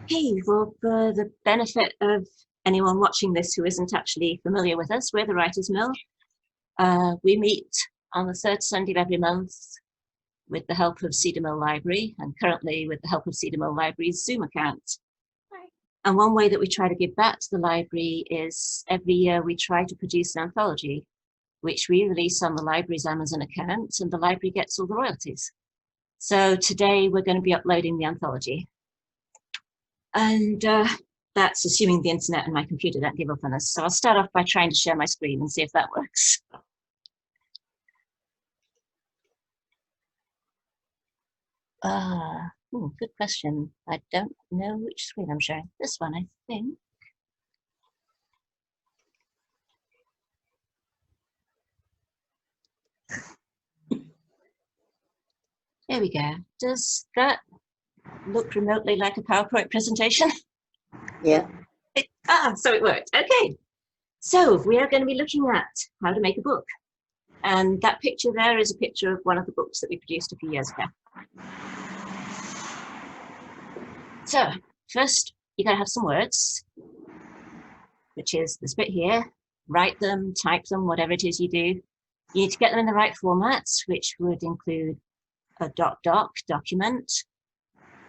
Hey, well, for the benefit of anyone watching this who isn't actually familiar with us, we're the Writers' Mill. We meet on the third Sunday of every month with the help of Cedar Mill Library, and currently with the help of Cedar Mill Library's Zoom account. And one way that we try to give back to the library is every year we try to produce an anthology, which we release on the library's Amazon account, and the library gets all the royalties. So today we're going to be uploading the anthology. And that's assuming the internet and my computer don't give up on us. So I'll start off by trying to share my screen and see if that works. Good question. I don't know which screen I'm sharing. This one, I think. There we go. Does that look remotely like a PowerPoint presentation? Yeah. So it worked. Okay. So we are going to be looking at how to make a book. And that picture there is a picture of one of the books that we produced a few years ago. So first, you got to have some words, which is this bit here. Write them, type them, whatever it is you do. You need to get them in the right formats, which would include a .doc document,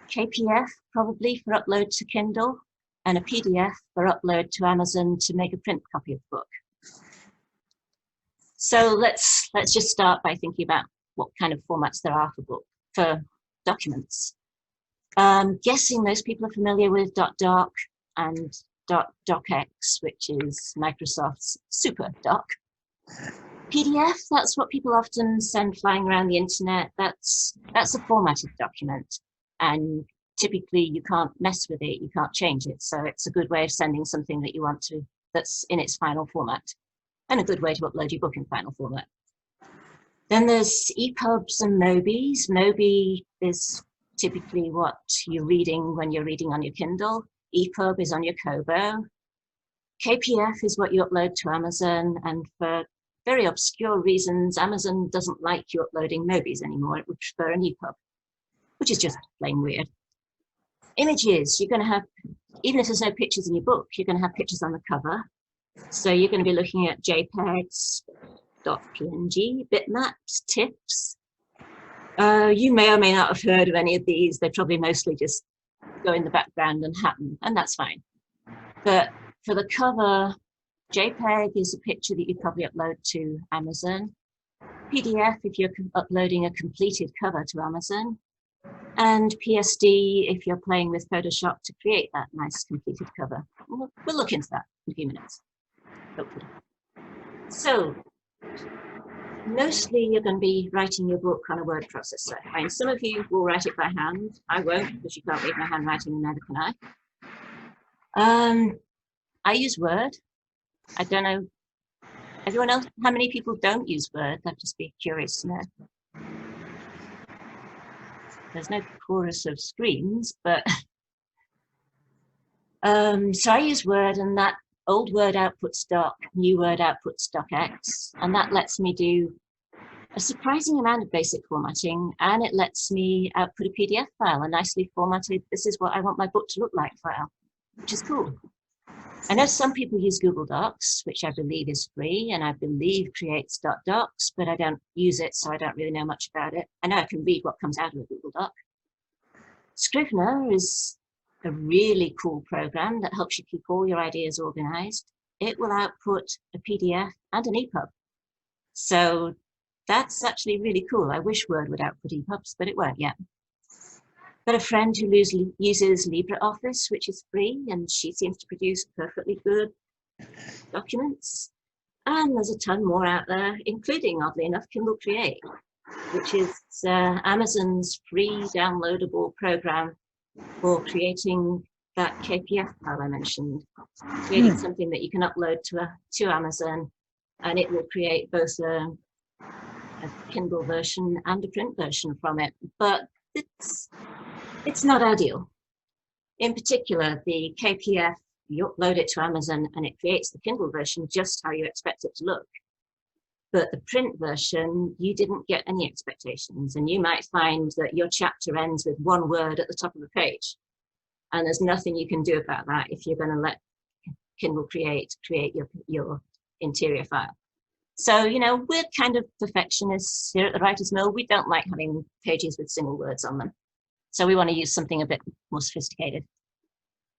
KPF probably for upload to Kindle, and a PDF for upload to Amazon to make a print copy of the book. So let's just start by thinking about what kind of formats there are for documents. Guessing most people are familiar with .doc and .docx, which is Microsoft's Super Doc. PDF, that's what people often send flying around the internet. That's a formatted document, and typically you can't mess with it, you can't change it. So it's a good way of sending something that you want to, that's in its final format, and a good way to upload your book in final format. Then there's EPUBs and Mobies. Mobi is typically what you're reading when you're reading on your Kindle. EPUB is on your Kobo. KPF is what you upload to Amazon, and for very obscure reasons, Amazon doesn't like you uploading Mobies anymore. It would prefer an EPUB, which is just plain weird. Images, you're going to have, even if there's no pictures in your book, you're going to have pictures on the cover. So you're going to be looking at JPEGs, .png, bitmaps, TIFFs. You may or may not have heard of any of these. They probably mostly just go in the background and happen, and that's fine. But for the cover, JPEG is a picture that you probably upload to Amazon. PDF if you're uploading a completed cover to Amazon. And PSD if you're playing with Photoshop to create that nice completed cover. We'll look into that in a few minutes, hopefully. So mostly you're going to be writing your book on a word processor. I mean, some of you will write it by hand. I won't, because you can't read my handwriting, and neither can I. I use Word. I don't know, everyone else, how many people don't use Word? I'd just be curious to know. There's no chorus of screens, but so I use Word, and that old Word outputs doc, new Word outputs docx, and that lets me do a surprising amount of basic formatting, and it lets me output a PDF file, a nicely formatted, this is what I want my book to look like file, which is cool. I know some people use Google Docs, which I believe is free, and I believe creates .docs, but I don't use it, so I don't really know much about it. I know I can read what comes out of a Google Doc. Scrivener is a really cool program that helps you keep all your ideas organized. It will output a PDF and an EPUB. So that's actually really cool. I wish Word would output EPUBs, but it won't yet. Got a friend who uses LibreOffice, which is free, and she seems to produce perfectly good documents. And there's a ton more out there, including, oddly enough, Kindle Create, which is Amazon's free downloadable program for creating that KPF file I mentioned, creating something that you can upload to Amazon, and it will create both a Kindle version and a print version from it. But it's not ideal. In particular, the KPF, you upload it to Amazon and it creates the Kindle version just how you expect it to look. But the print version, you didn't get any expectations, and you might find that your chapter ends with one word at the top of the page. And there's nothing you can do about that if you're going to let Kindle create your interior file. So, you know, we're kind of perfectionists here at the Writer's Mill. We don't like having pages with single words on them. So we want to use something a bit more sophisticated.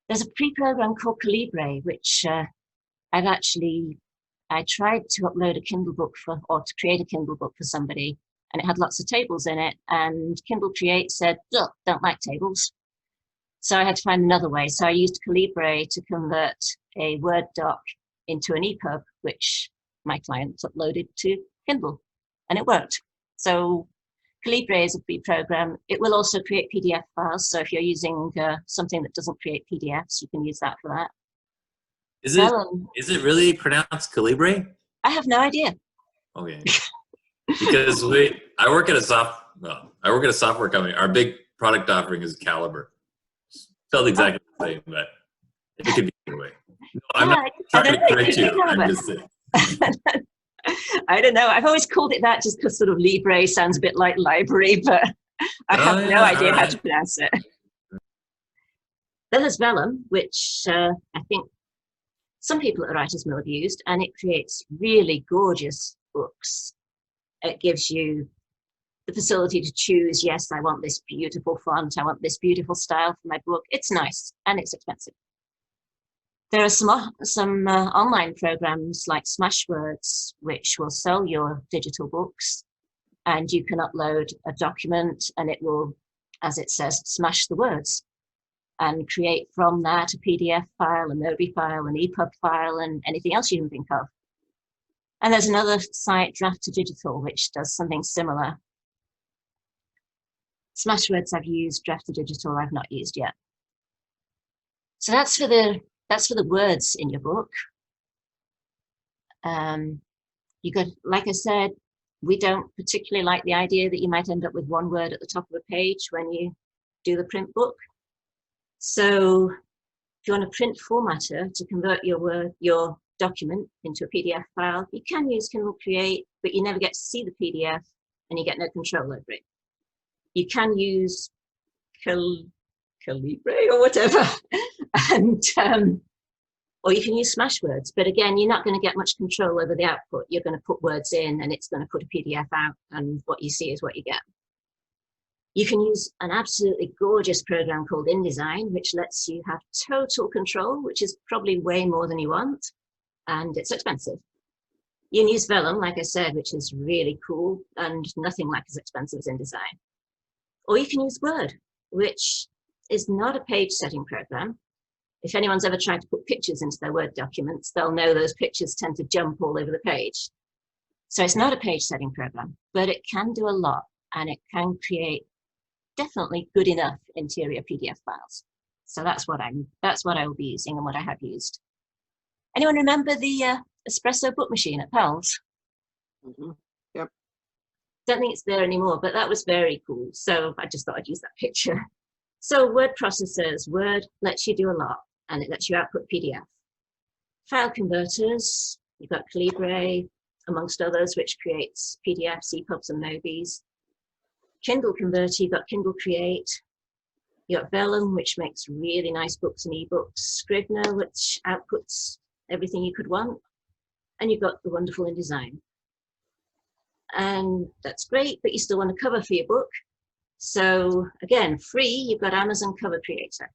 There's a pre-program called Calibre, which I tried to upload a Kindle book or to create a Kindle book for somebody, and it had lots of tables in it, and Kindle Create said, "Look, don't like tables." So I had to find another way. So I used Calibre to convert a Word doc into an EPUB, which my client uploaded to Kindle, and it worked. So Calibre is a free program. It will also create PDF files. So if you're using something that doesn't create PDFs, you can use that for that. Is it really pronounced Calibre? I have no idea. Okay. Because I work at a software company. Our big product offering is Caliber. Spelled exactly the same, but it could be either way. No, I'm not trying to correct you. I'm just saying. I don't know. I've always called it that just because sort of Libre sounds a bit like library, but I have no idea how to pronounce it. Then there's Vellum, which I think some people at the Writer's Mill have used, and it creates really gorgeous books. It gives you the facility to choose, yes, I want this beautiful font, I want this beautiful style for my book. It's nice, and it's expensive. There are some online programs like Smashwords, which will sell your digital books, and you can upload a document and it will, as it says, smash the words and create from that a PDF file, a MOBI file, an EPUB file, and anything else you can think of. And there's another site, Draft2Digital, which does something similar. Smashwords I've used, Draft2Digital I've not used yet. So that's for the words in your book. You got, like I said, we don't particularly like the idea that you might end up with one word at the top of a page when you do the print book. So if you want a print formatter to convert your document into a PDF file, you can use Kindle Create, but you never get to see the PDF and you get no control over it. You can use Calibre or whatever, and or you can use Smashwords, but again, you're not going to get much control over the output. You're going to put words in and it's going to put a PDF out, and what you see is what you get. You can use an absolutely gorgeous program called InDesign, which lets you have total control, which is probably way more than you want, and it's expensive. You can use Vellum, like I said, which is really cool and nothing like as expensive as InDesign. Or you can use Word, which is not a page setting program. If anyone's ever tried to put pictures into their Word documents, they'll know those pictures tend to jump all over the page. So it's not a page setting program, but it can do a lot, and it can create definitely good enough interior PDF files. So that's what I will be using and what I have used. Anyone remember the espresso book machine at Pell's? Mm-hmm. Yep. Don't think it's there anymore, but that was very cool. So I just thought I'd use that picture. So word processors, Word lets you do a lot, and it lets you output PDF. File converters, you've got Calibre, amongst others, which creates PDFs, EPUBs, and MOBIs. Kindle Converter, you've got Kindle Create. You've got Vellum, which makes really nice books and ebooks. Scrivener, which outputs everything you could want. And you've got the wonderful InDesign. And that's great, but you still want a cover for your book. So again, free, you've got Amazon Cover Creator.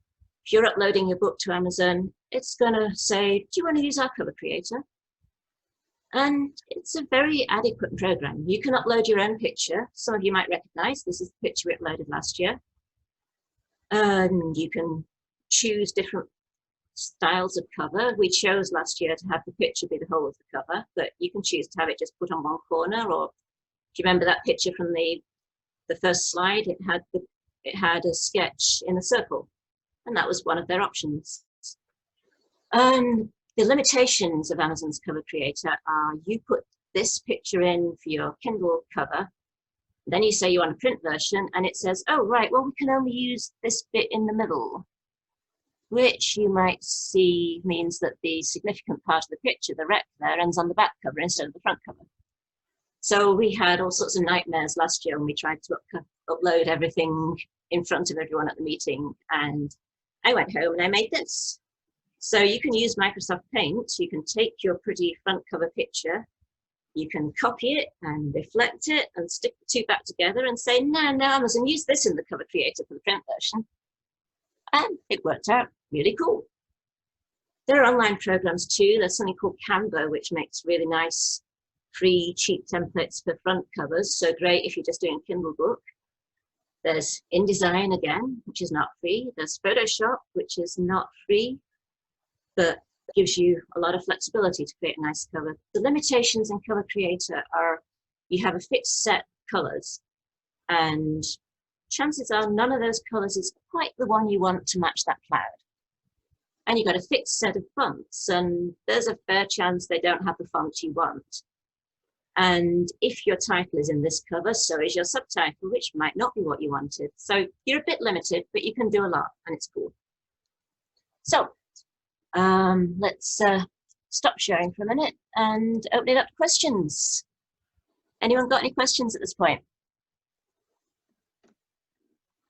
If you're uploading your book to Amazon, it's going to say, do you want to use our Cover Creator? And it's a very adequate program. You can upload your own picture. Some of you might recognize this is the picture we uploaded last year. And you can choose different styles of cover. We chose last year to have the picture be the whole of the cover, but you can choose to have it just put on one corner, or if you remember that picture from the first slide, it had a sketch in a circle, and that was one of their options. The limitations of Amazon's Cover Creator are you put this picture in for your Kindle cover, then you say you want a print version, and it says, oh, right, well, we can only use this bit in the middle, which you might see means that the significant part of the picture, the rec there, ends on the back cover instead of the front cover. So we had all sorts of nightmares last year when we tried to upload everything in front of everyone at the meeting, and I went home and I made this. So you can use Microsoft Paint. You can take your pretty front cover picture, you can copy it and reflect it and stick the two back together and say, no, Amazon, use this in the cover creator for the print version. And it worked out really cool. There are online programs too. There's something called Canva, which makes really nice, free, cheap templates for front covers. So great if you're just doing a Kindle book. There's InDesign again, which is not free. There's Photoshop, which is not free, but gives you a lot of flexibility to create a nice cover. The limitations in Cover Creator are you have a fixed set of colors, and chances are none of those colors is quite the one you want to match that cloud. And you've got a fixed set of fonts, and there's a fair chance they don't have the font you want. And if your title is in this cover, so is your subtitle, which might not be what you wanted. So you're a bit limited, but you can do a lot, and it's cool. So let's stop sharing for a minute and open it up to questions. Anyone got any questions at this point?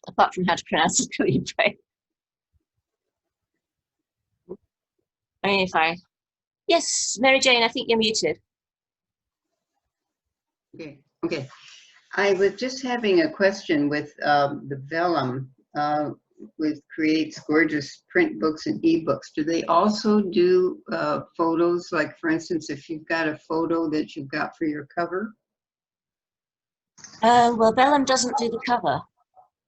Apart from how to pronounce the Calibri. I mean, yes, Mary Jane, I think you're muted. Okay. I was just having a question with the vellum, with creates gorgeous print books and ebooks. Do they also do photos? Like, for instance, if you've got a photo that you've got for your cover? Well, vellum doesn't do the cover,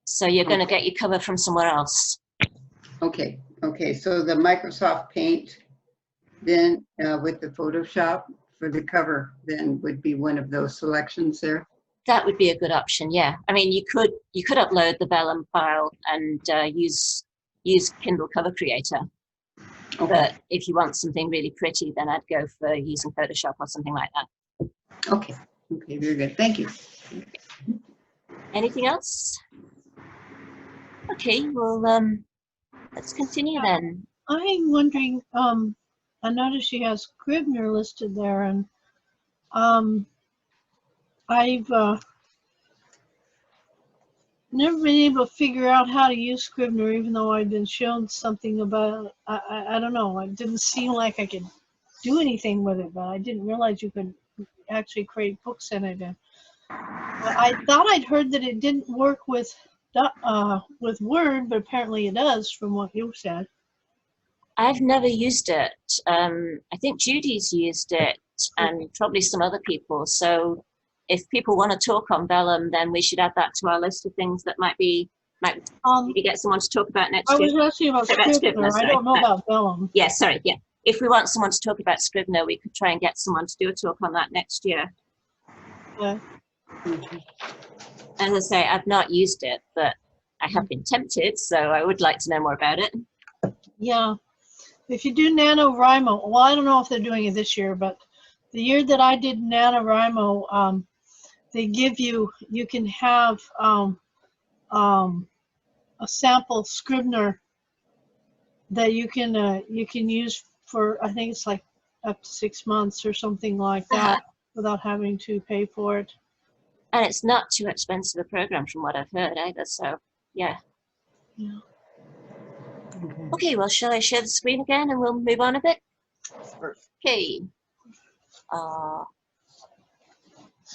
so you're going to get your cover from somewhere else. Okay. So the Microsoft Paint, then with the Photoshop for the cover, then would be one of those selections there. That would be a good option, yeah. I mean, you could upload the vellum file and use Kindle Cover Creator. Okay. But if you want something really pretty, then I'd go for using Photoshop or something like that. Okay, very good. Thank you. Anything else? Okay, well, let's continue then. I'm wondering, I noticed she has Scrivener listed there, and I've never been able to figure out how to use Scrivener, even though I've been shown something about it. I don't know. It didn't seem like I could do anything with it, but I didn't realize you could actually create books in it. And I thought I'd heard that it didn't work with Word, but apparently it does, from what you said. I've never used it. I think Judy's used it, and probably some other people. So if people want to talk on vellum, then we should add that to our list of things that might maybe get someone to talk about next year. I was asking about Scrivener. I don't know about vellum. Yeah, sorry. Yeah, if we want someone to talk about Scrivener, we could try and get someone to do a talk on that next year. Yeah. As I say, I've not used it, but I have been tempted, so I would like to know more about it. Yeah. If you do NaNoWriMo, well, I don't know if they're doing it this year, but the year that I did NaNoWriMo, they give you can have a sample Scrivener that you can use for, I think it's like up to 6 months or something like that, without having to pay for it. And it's not too expensive a program from what I've heard either, so yeah. Yeah. Okay, well, shall I share the screen again and we'll move on a bit? Okay.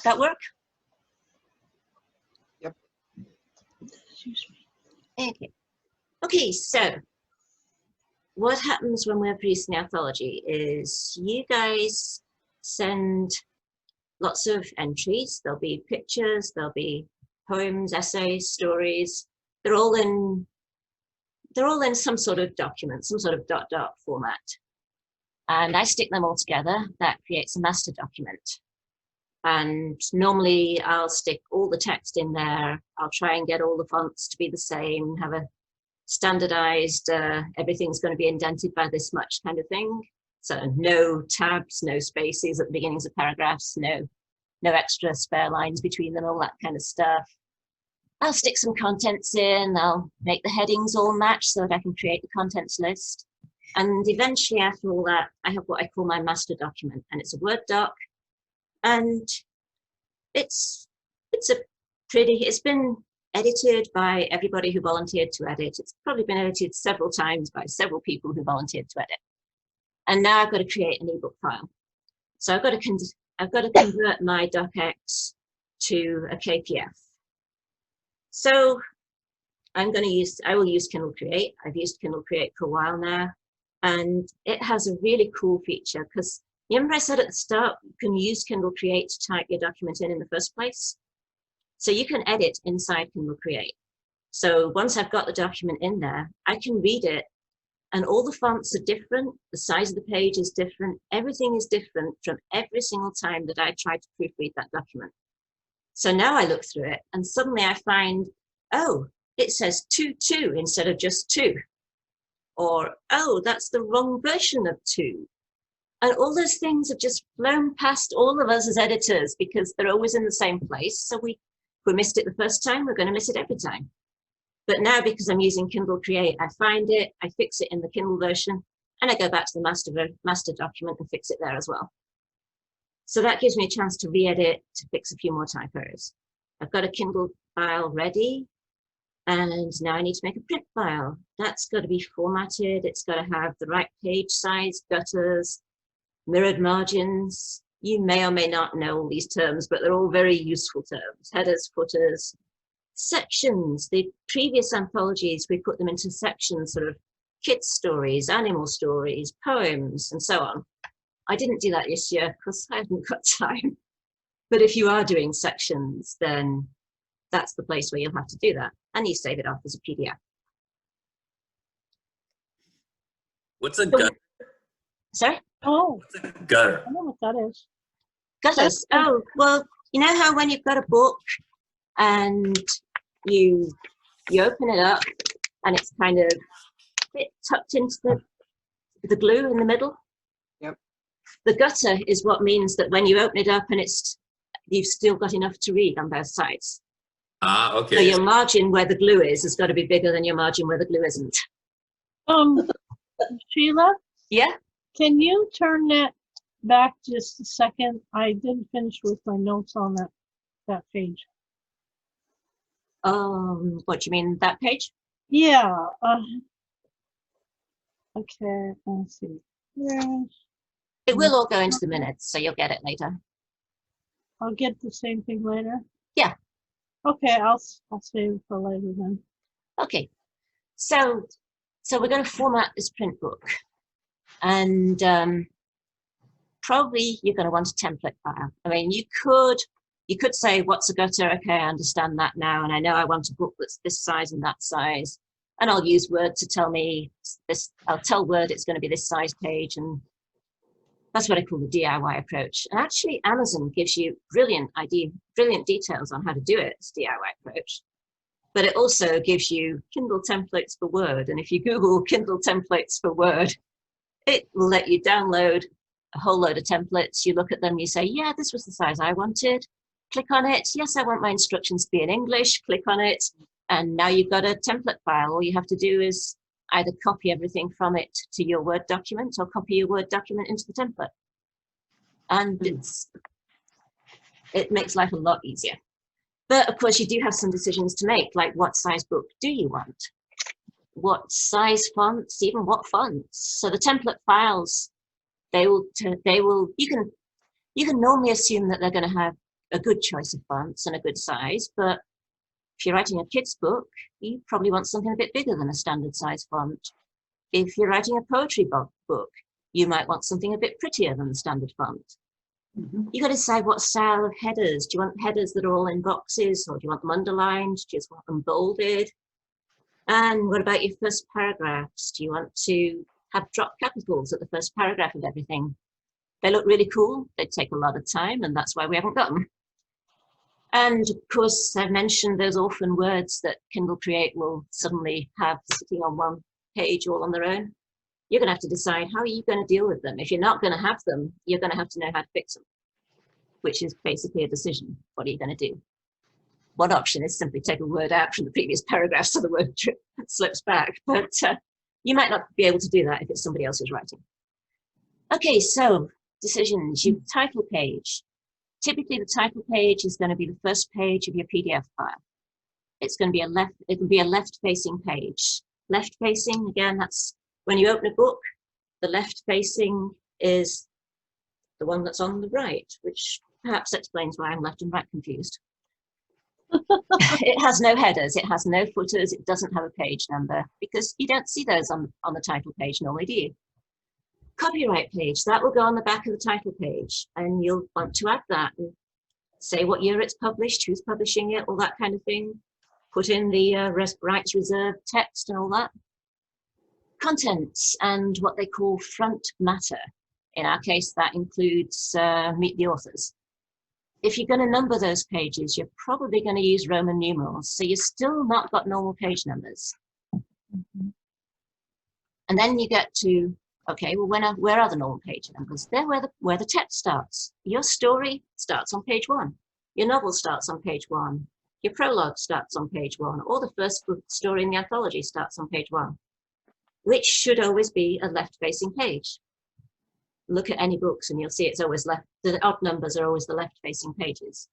That work? Yep. Excuse me. Okay. Okay, so what happens when we're producing the anthology is you guys send lots of entries. There'll be pictures, there'll be poems, essays, stories. They're all in some sort of document, some sort of .doc format. And I stick them all together. That creates a master document. And normally I'll stick all the text in there. I'll try and get all the fonts to be the same, have a standardized, everything's going to be indented by this much kind of thing. So no tabs, no spaces at the beginnings of paragraphs, no extra spare lines between them, all that kind of stuff. I'll stick some contents in, I'll make the headings all match so that I can create the contents list. And eventually after all that, I have what I call my master document, and it's a Word doc. And it's been edited by everybody who volunteered to edit. It's probably been edited several times by several people who volunteered to edit. And now I've got to create an ebook file. So I've got to convert my docx to a KPF. So I will use Kindle Create. I've used Kindle Create for a while now, and it has a really cool feature because remember I said at the start, you can use Kindle Create to type your document in the first place. So you can edit inside Kindle Create. So once I've got the document in there, I can read it, and all the fonts are different. The size of the page is different. Everything is different from every single time that I try to proofread that document. So now I look through it, and suddenly I find, oh, it says 2.2 instead of just 2. Or, oh, that's the wrong version of 2. And all those things have just flown past all of us as editors because they're always in the same place. So if we missed it the first time, we're going to miss it every time. But now, because I'm using Kindle Create, I find it, I fix it in the Kindle version, and I go back to the master document and fix it there as well. So that gives me a chance to re-edit, to fix a few more typos. I've got a Kindle file ready, and now I need to make a print file. That's got to be formatted. It's got to have the right page size, gutters, mirrored margins. You may or may not know all these terms, but they're all very useful terms. Headers, footers, sections. The previous anthologies, we put them into sections, sort of kids' stories, animal stories, poems, and so on. I didn't do that this year because I haven't got time. But if you are doing sections, then that's the place where you'll have to do that. And you save it off as a PDF. What's a gutter? Sorry? Oh, What's a gutter? I know what that is. Gutters. Oh, well, you know how when you've got a book and you open it up and it's kind of a bit tucked into the glue in the middle? Yep. The gutter is what means that when you open it up and you've still got enough to read on both sides. Ah, okay. So your margin where the glue is has got to be bigger than your margin where the glue isn't. Sheila, Yeah? can you turn that back just a second? I didn't finish with my notes on that page. What do you mean, that page? Yeah. Okay, let's see. Yeah, It will all go into the minutes, so you'll get it later. I'll get the same thing later. Yeah. Okay, I'll save it for later then. Okay. So we're going to format this print book. And probably you're going to want a template file. I mean, you could say, what's a gutter? Okay, I understand that now. And I know I want a book that's this size and that size. And I'll use Word to tell me this. I'll tell Word it's going to be this size page. And that's what I call the DIY approach. And actually, Amazon gives you brilliant details on how to do it, this DIY approach. But it also gives you Kindle templates for Word. And if you Google Kindle templates for Word, it will let you download a whole load of templates. You look at them, you say, yeah, this was the size I wanted. Click on it. Yes, I want my instructions to be in English. Click on it. And now you've got a template file. All you have to do is either copy everything from it to your Word document or copy your Word document into the template. And it makes life a lot easier. But of course, you do have some decisions to make, like what size book do you want? What size fonts, even what fonts? So the template files, you can normally assume that they're going to have a good choice of fonts and a good size, but if you're writing a kid's book, you probably want something a bit bigger than a standard size font. If you're writing a poetry book, you might want something a bit prettier than the standard font. You got to decide what style of headers. Do you want headers that are all in boxes, or do you want them underlined? Do you just want them bolded? And what about your first paragraphs? Do you want to have drop capitals at the first paragraph of everything? They look really cool. They take a lot of time, and that's why we haven't got them. And of course, I've mentioned those orphan words that Kindle Create will suddenly have sitting on one page all on their own. You're going to have to decide how are you going to deal with them. If you're not going to have them, you're going to have to know how to fix them, which is basically a decision. What are you going to do? One option is simply take a word out from the previous paragraph so the word slips back, but you might not be able to do that if it's somebody else's writing. Okay, so decisions, your title page. Typically the title page is going to be the first page of your PDF file. it's going to be it'll be a left-facing page. Left-facing, again, that's when you open a book, the left-facing is the one that's on the right, which perhaps explains why I'm left and right confused. It has no headers, it has no footers, it doesn't have a page number, because you don't see those on the title page normally, do you? Copyright page, that will go on the back of the title page, and you'll want to add that and say what year it's published, who's publishing it, all that kind of thing. Put in the rights reserved text and all that. Contents and what they call front matter. In our case, that includes meet the authors. If you're going to number those pages, you're probably going to use Roman numerals, so you've still not got normal page numbers. And then you get to, okay, well, where are the normal page numbers? They're where the text starts. Your story starts on page 1. Your novel starts on page 1. Your prologue starts on page 1, or the first book story in the anthology starts on page 1, which should always be a left-facing page. Look at any books and you'll see it's always left. The odd numbers are always the left-facing pages.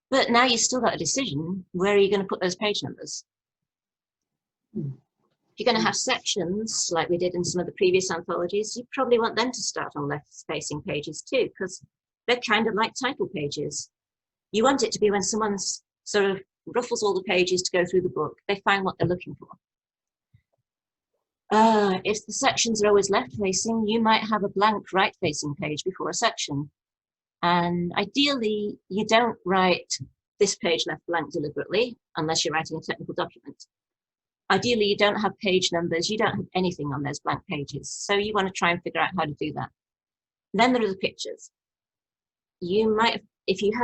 But now you've still got a decision, where are you going to put those page numbers? If you're going to have sections, like we did in some of the previous anthologies, you probably want them to start on left-facing pages too, because they're kind of like title pages. You want it to be when someone sort of ruffles all the pages to go through the book, they find what they're looking for. If the sections are always left-facing, you might have a blank right-facing page before a section. And ideally, you don't write this page left blank deliberately, unless you're writing a technical document. Ideally, you don't have page numbers, you don't have anything on those blank pages. So you want to try and figure out how to do that. Then there are the pictures. You might, if you've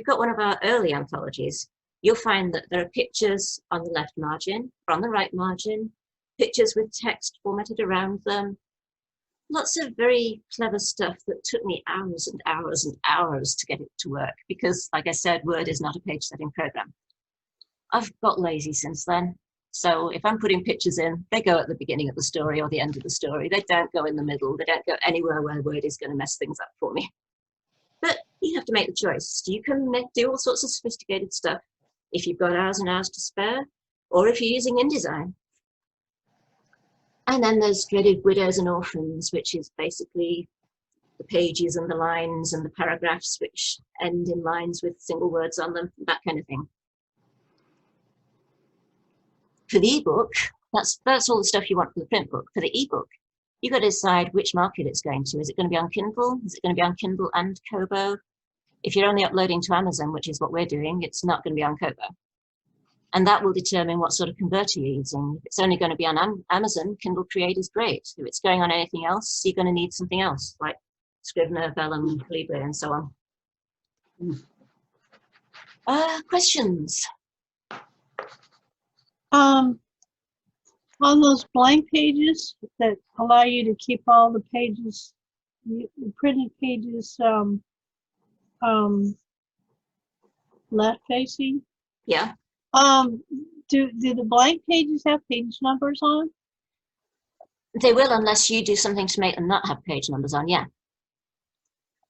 got one of our early anthologies, you'll find that there are pictures on the left margin or on the right margin, pictures with text formatted around them. Lots of very clever stuff that took me hours and hours and hours to get it to work because, like I said, Word is not a page-setting program. I've got lazy since then. So if I'm putting pictures in, they go at the beginning of the story or the end of the story. They don't go in the middle. They don't go anywhere where Word is going to mess things up for me. But you have to make the choice. You can do all sorts of sophisticated stuff if you've got hours and hours to spare, or if you're using InDesign. And then there's dreaded widows and orphans, which is basically the pages and the lines and the paragraphs which end in lines with single words on them, that kind of thing. For the ebook, that's all the stuff you want for the print book. For the ebook, you've got to decide which market it's going to. Is it going to be on Kindle? Is it going to be on Kindle and Kobo? If you're only uploading to Amazon, which is what we're doing, it's not going to be on Kobo. And that will determine what sort of converter you're using. If it's only going to be on Amazon, Kindle Create is great. If it's going on anything else, you're going to need something else, like Scrivener, Vellum, Libre, and so on. Questions? On those blank pages that allow you to keep all the pages, the printed pages, left facing. Yeah. Do the blank pages have page numbers on? They will, unless you do something to make them not have page numbers on, yeah.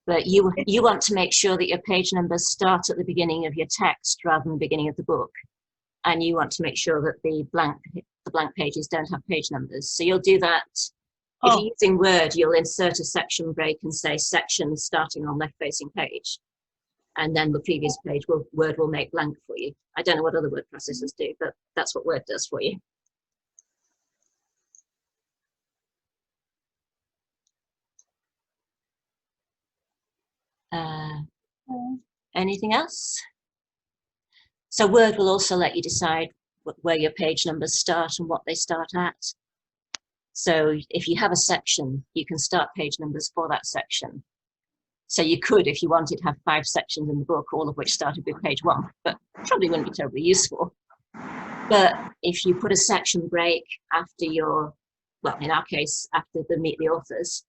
But you want to make sure that your page numbers start at the beginning of your text rather than the beginning of the book. And you want to make sure that the blank pages don't have page numbers. So you'll do that. If you're using Word, you'll insert a section break and say section starting on left-facing page. And then the previous page, Word will make blank for you. I don't know what other word processors do, but that's what Word does for you. Anything else? So Word will also let you decide where your page numbers start and what they start at. So if you have a section, you can start page numbers for that section. So you could, if you wanted, have 5 sections in the book, all of which started with page 1, but probably wouldn't be terribly useful. But if you put a section break after well, in our case, after the Meet the Authors,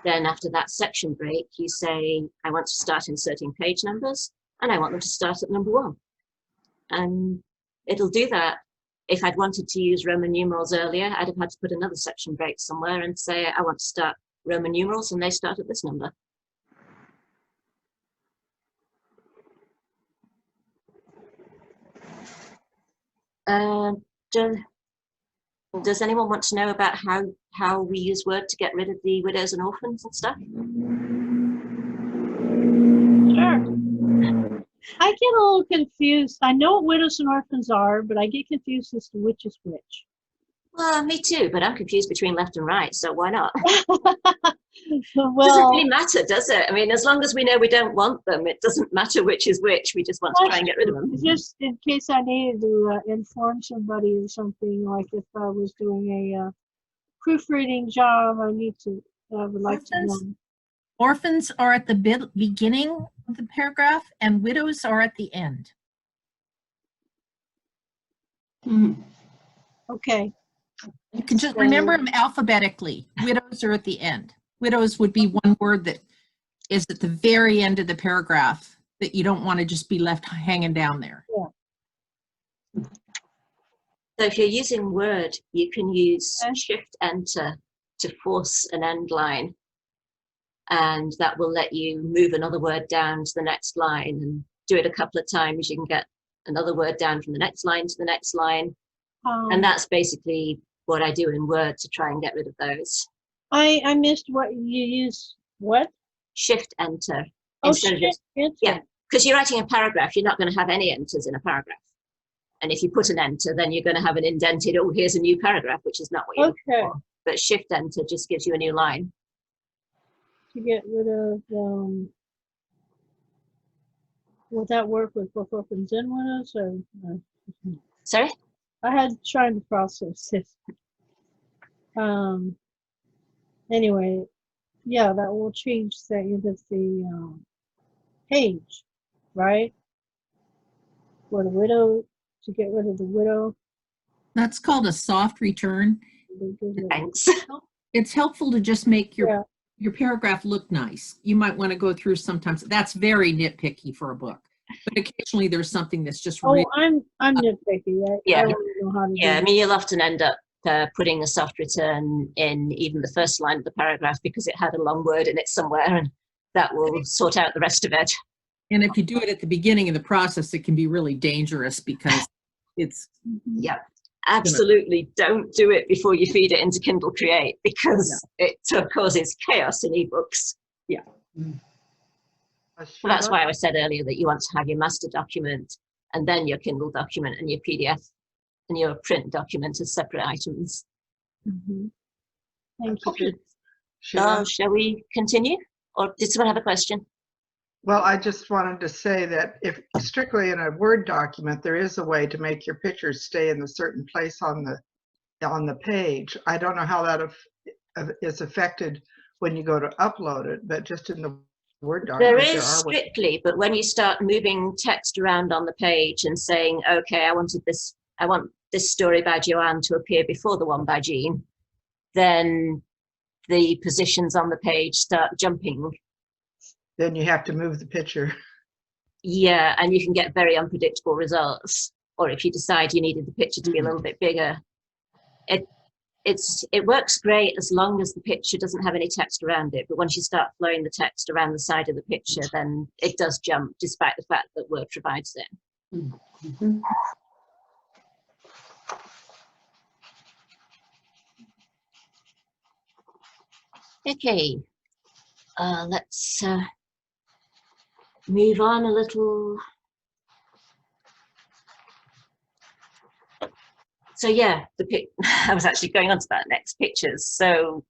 then after that section break, you say, I want to start inserting page numbers, and I want them to start at number 1. And it'll do that. If I'd wanted to use Roman numerals earlier, I'd have had to put another section break somewhere and say, I want to start Roman numerals, and they start at this number. Does anyone want to know about how we use Word to get rid of the widows and orphans and stuff? Sure. I get a little confused. I know what widows and orphans are, but I get confused as to which is which. Well, me too, but I'm confused between left and right, so why not? Doesn't Well, really matter, does it? I mean, as long as we know we don't want them, it doesn't matter which is which. We just want to try and get rid of them. just in case I needed to inform somebody or something, like if I was doing a proofreading job, I would like to know. Orphans are at the beginning of the paragraph and widows are at the end. Okay. You can just remember them alphabetically. Widows are at the end. Widows would be one word that is at the very end of the paragraph that you don't want to just be left hanging down there. Yeah. So if you're using Word, you can use Shift Enter to force an end line, and that will let you move another word down to the next line, and do it a couple of times. You can get another word down from the next line to the next line. And that's basically what I do in Word to try and get rid of those. I missed what you use. What? Shift Enter. Oh, Instead of just, Enter. yeah, because you're writing a paragraph, you're not going to have any enters in a paragraph. And if you put an enter, then you're going to have an indented, oh, here's a new paragraph, which is not what you're looking for. But Shift Enter just gives you a new line. To get rid of, will that work with both orphans and widows? Or, Sorry? I had trying to process this. Anyway, yeah, that will change the end of the page, right? For the widow, to get rid of the widow. That's called a soft return. Thanks. It's helpful to just make your paragraph look nice. You might want to go through sometimes. That's very nitpicky for a book. But occasionally there's something that's just really... I'm nitpicky. I don't know how to do I mean, you'll often end up putting a soft return in even the first line of the paragraph because it had a long word in it somewhere, and that will sort out the rest of it. And if you do it at the beginning of the process, it can be really dangerous because it's... Yeah, absolutely. Don't do it before you feed it into Kindle Create, because it causes chaos in ebooks. Yeah. So that's why I said earlier that you want to have your master document and then your Kindle document and your PDF and your print document as separate items. Thank you. Shall we continue? Or did someone have a question? Well, I just wanted to say that if strictly in a Word document, there is a way to make your pictures stay in a certain place on the page. I don't know how that is affected when you go to upload it, but just in the Word document, there is strictly, but when you start moving text around on the page and saying, okay, I want this story by Joanne to appear before the one by Jean, then the positions on the page start jumping. Then you have to move the picture. Yeah, and you can get very unpredictable results. Or if you decide you needed the picture to be a little bit bigger, it works great as long as the picture doesn't have any text around it. But once you start flowing the text around the side of the picture, then it does jump, despite the fact that Word provides it. Okay, let's move on a little. So yeah, I was actually going on to that next, pictures. So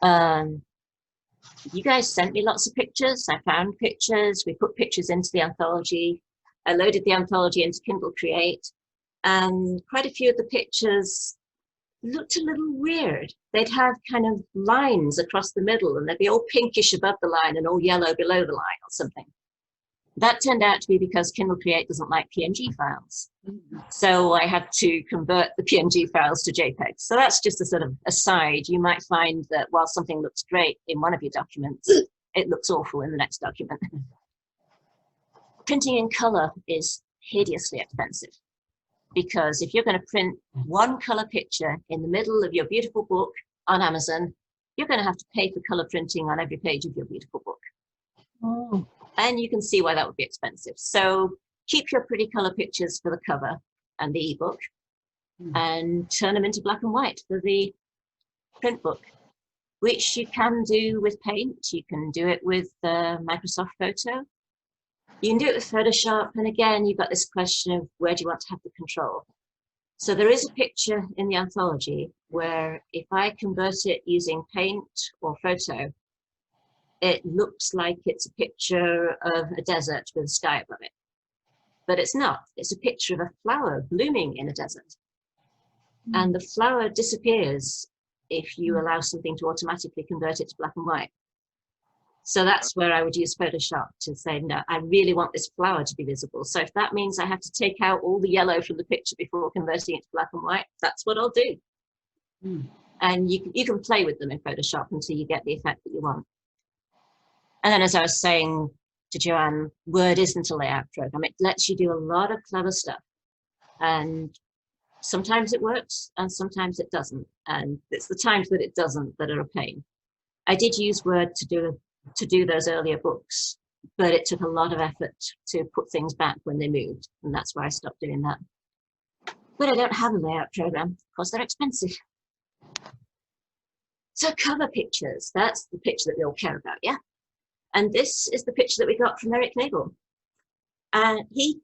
you guys sent me lots of pictures. I found pictures. We put pictures into the anthology. I loaded the anthology into Kindle Create, and quite a few of the pictures looked a little weird. They'd have kind of lines across the middle, and they'd be all pinkish above the line and all yellow below the line or something. That turned out to be because Kindle Create doesn't like PNG files. So I had to convert the PNG files to JPEG. So that's just a sort of aside. You might find that while something looks great in one of your documents, it looks awful in the next document. Printing in color is hideously expensive, because if you're going to print one color picture in the middle of your beautiful book on Amazon, you're going to have to pay for color printing on every page of your beautiful book. Oh. And you can see why that would be expensive. So keep your pretty color pictures for the cover, and the ebook and turn them into black and white for the print book, which you can do with Paint. You can do it with Microsoft Photo. You can do it with Photoshop. And again, you've got this question of where do you want to have the control? So there is a picture in the anthology where if I convert it using Paint or Photo, it looks like it's a picture of a desert with a sky above it. But it's not. It's a picture of a flower blooming in a desert. And the flower disappears if you allow something to automatically convert it to black and white. So that's where I would use Photoshop to say, no, I really want this flower to be visible. So if that means I have to take out all the yellow from the picture before converting it to black and white, that's what I'll do. And you can play with them in Photoshop until you get the effect that you want. And then, as I was saying to Joanne, Word isn't a layout program. It lets you do a lot of clever stuff. And sometimes it works and sometimes it doesn't. And it's the times that it doesn't that are a pain. I did use Word to do those earlier books, but it took a lot of effort to put things back when they moved. And that's why I stopped doing that. But I don't have a layout program because they're expensive. So cover pictures, that's the picture that we all care about, yeah? And this is the picture that we got from Eric Nagel. And he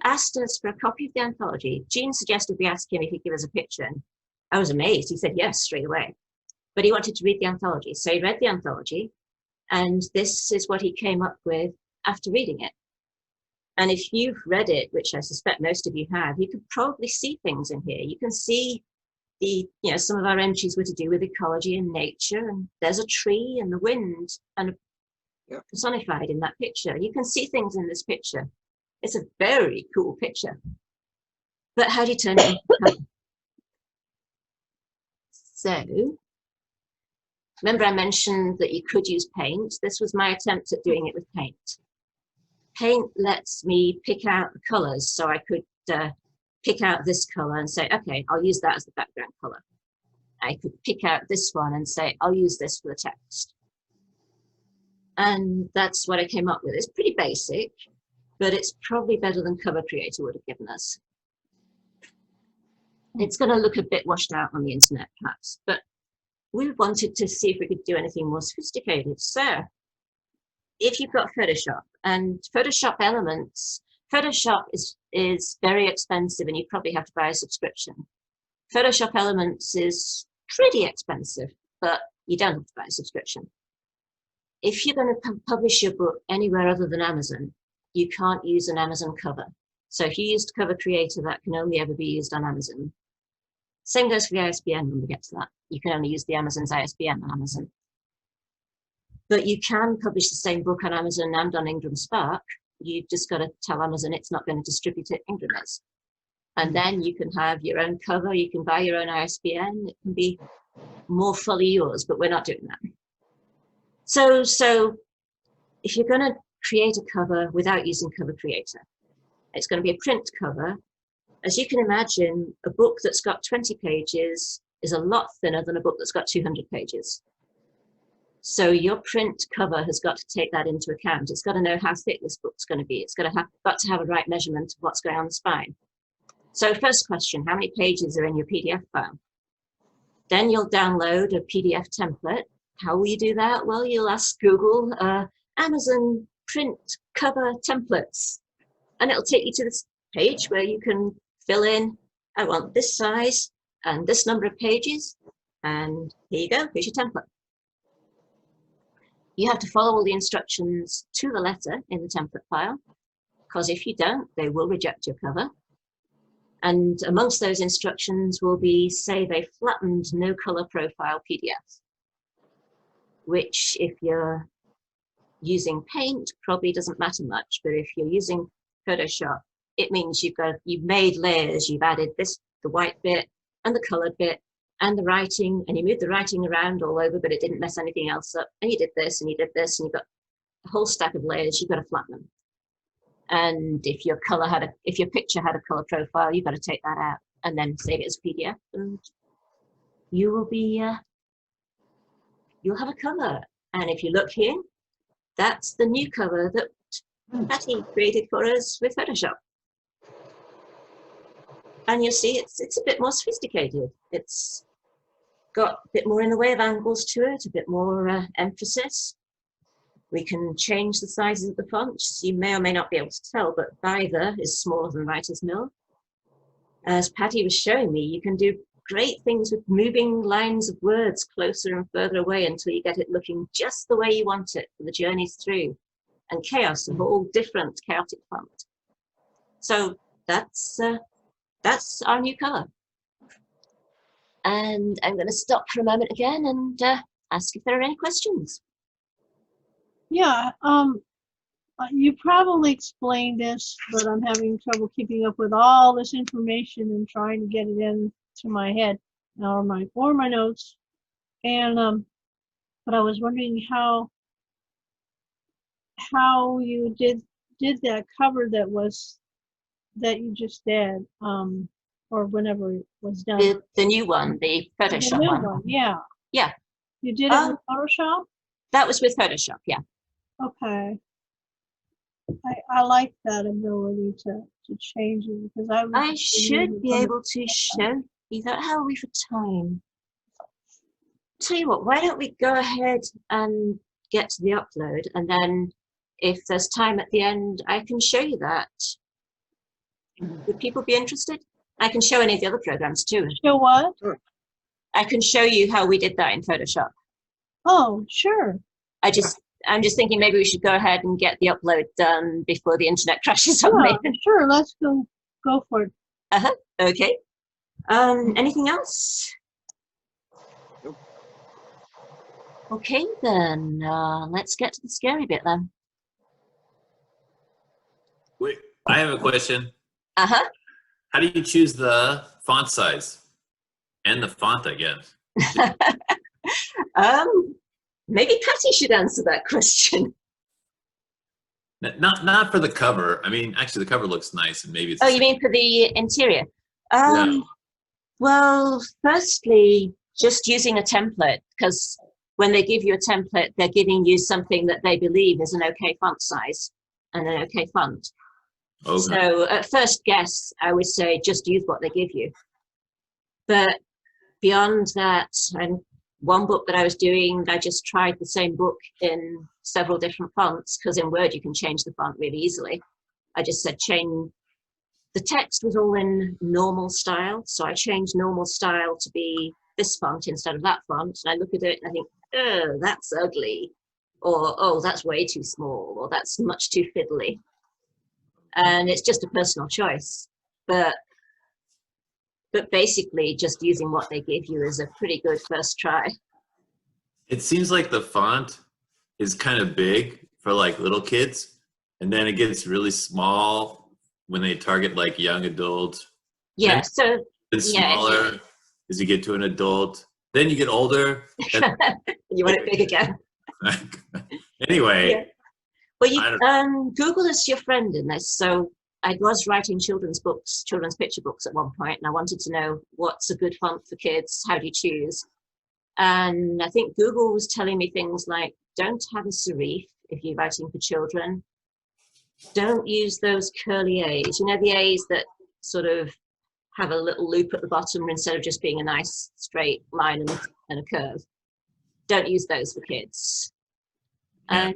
asked us for a copy of the anthology. Jean suggested we ask him if he'd give us a picture. And I was amazed. He said yes straight away. But he wanted to read the anthology. So he read the anthology. And this is what he came up with after reading it. And if you've read it, which I suspect most of you have, you could probably see things in here. You can see some of our entries were to do with ecology and nature, and there's a tree and the wind and personified in that picture. You can see things in this picture. It's a very cool picture. But how do you turn it into a cover? So, remember I mentioned that you could use Paint. This was my attempt at doing it with Paint. Paint lets me pick out the colors, so I could pick out this color and say, okay, I'll use that as the background color. I could pick out this one and say, I'll use this for the text. And that's what I came up with. It's pretty basic, but it's probably better than Cover Creator would have given us. It's going to look a bit washed out on the internet, perhaps, but we wanted to see if we could do anything more sophisticated. So if you've got Photoshop and Photoshop Elements, Photoshop is very expensive and you probably have to buy a subscription. Photoshop Elements is pretty expensive, but you don't have to buy a subscription. If you're going to publish your book anywhere other than Amazon, you can't use an Amazon cover. So if you used Cover Creator, that can only ever be used on Amazon. Same goes for the ISBN when we get to that. You can only use the Amazon's ISBN on Amazon. But you can publish the same book on Amazon and on Ingram Spark. You've just got to tell Amazon it's not going to distribute it. Ingram is. And then you can have your own cover. You can buy your own ISBN. It can be more fully yours, but we're not doing that. So if you're going to create a cover without using Cover Creator, it's going to be a print cover. As you can imagine, a book that's got 20 pages is a lot thinner than a book that's got 200 pages. So your print cover has got to take that into account. It's got to know how thick this book's going to be. It's got to have a right measurement of what's going on the spine. So first question, how many pages are in your PDF file? Then you'll download a PDF template. How will you do that? Well, you'll ask Google, Amazon print cover templates. And it'll take you to this page where you can fill in, I want this size and this number of pages. And here you go, here's your template. You have to follow all the instructions to the letter in the template file, because if you don't, they will reject your cover. And amongst those instructions will be, say, they flattened no color profile PDFs, which if you're using Paint probably doesn't matter much, but if you're using Photoshop, it means you've made layers, you've added the white bit and the colored bit and the writing, and you moved the writing around all over, but it didn't mess anything else up. And you did this and you did this, and you've got a whole stack of layers. You've got to flatten them. And if your picture had a color profile, you've got to take that out and then save it as a PDF, and you will be you'll have a cover. And if you look here, that's the new cover that Patty created for us with Photoshop. And you'll see it's a bit more sophisticated. It's got a bit more in the way of angles to it, a bit more emphasis. We can change the sizes of the fonts. You may or may not be able to tell, but Beaver is smaller than Writer's Mill. As Patty was showing me, you can do great things with moving lines of words closer and further away until you get it looking just the way you want it for the journeys through. And chaos of all different chaotic font. So that's our new color. And I'm going to stop for a moment again and ask if there are any questions. Yeah, you probably explained this, but I'm having trouble keeping up with all this information and trying to get it into my head or my notes. And but I was wondering how you did that cover that you just did, or whenever it was done. The new one, the Photoshop The new one. yeah. Yeah. You did it with Photoshop? That was with Photoshop, yeah. Okay. I like that ability to change it because I should be able to show you that. How are we for time? Tell you what, why don't we go ahead and get to the upload, and then if there's time at the end, I can show you that. Would people be interested? I can show any of the other programs too. Show what? I can show you how we did that in Photoshop. Oh, sure. I'm just thinking maybe we should go ahead and get the upload done before the internet crashes on me. Sure, let's go for it. Okay. Anything else? Nope. Okay, then let's get to the scary bit then. Wait, I have a question. Uh-huh. How do you choose the font size and the font, I guess? Maybe Patty should answer that question. Not for the cover. I mean, actually, the cover looks nice, and maybe it's. Oh, you mean for the interior? Yeah. Well, firstly, just using a template, because when they give you a template, they're giving you something that they believe is an okay font size and an okay font. Okay. So at first guess, I would say just use what they give you. But beyond that, and one book that I was doing, I just tried the same book in several different fonts, because in Word you can change the font really easily. I just said change. The text was all in normal style, so I changed normal style to be this font instead of that font. And I look at it and I think, oh, that's ugly, or oh, that's way too small, or that's much too fiddly. And it's just a personal choice. But basically, just using what they give you is a pretty good first try. It seems like the font is kind of big for like little kids, and then it gets really small when they target like young adults. Yeah, then so it's yeah, smaller as you get to an adult. Then you get older. you want it big again. Anyway. Yeah. Well, Google is your friend in this. So I was writing children's picture books at one point, and I wanted to know what's a good font for kids. How do you choose? And I think Google was telling me things like, don't have a serif if you're writing for children. Don't use those curly A's. You know, the A's that sort of have a little loop at the bottom instead of just being a nice straight line and a curve. Don't use those for kids. Yeah,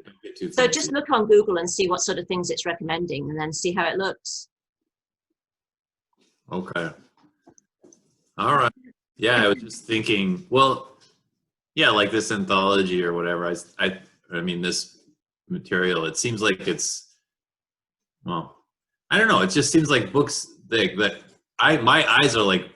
So just look on Google and see what sort of things it's recommending, and then see how it looks. Okay. All right. Yeah, I was just thinking, well, yeah, like this anthology or whatever. I mean, this material, it seems like it's, well, I don't know. It just seems like books my eyes are like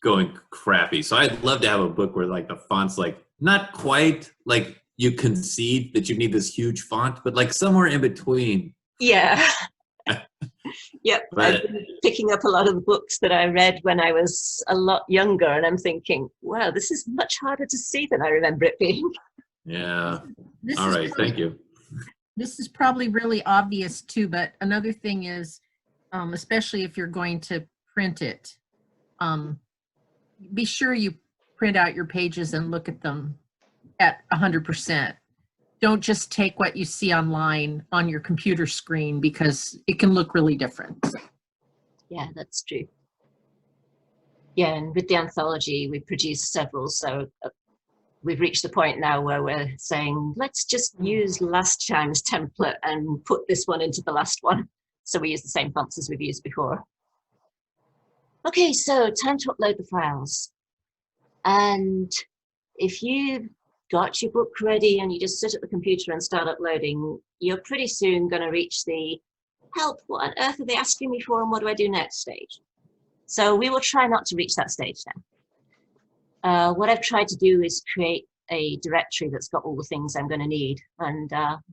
going crappy. So I'd love to have a book where like the font's like not quite like you concede that you need this huge font, but like somewhere in between. Yeah. Yep. But, I've been picking up a lot of the books that I read when I was a lot younger, and I'm thinking, wow, this is much harder to see than I remember it being. yeah. This All is right. Thank you. This is probably really obvious too, but another thing is, especially if you're going to print it, be sure you print out your pages and look at them at 100%. Don't just take what you see online on your computer screen, because it can look really different. Yeah, that's true. Yeah, and with the anthology, we produced several, so we've reached the point now where we're saying, let's just use last time's template and put this one into the last one. So we use the same fonts as we've used before. Okay, so time to upload the files. And if you've got your book ready and you just sit at the computer and start uploading, you're pretty soon going to reach the help, what on earth are they asking me for and what do I do next stage? So we will try not to reach that stage now. What I've tried to do is create a directory that's got all the things I'm going to need, and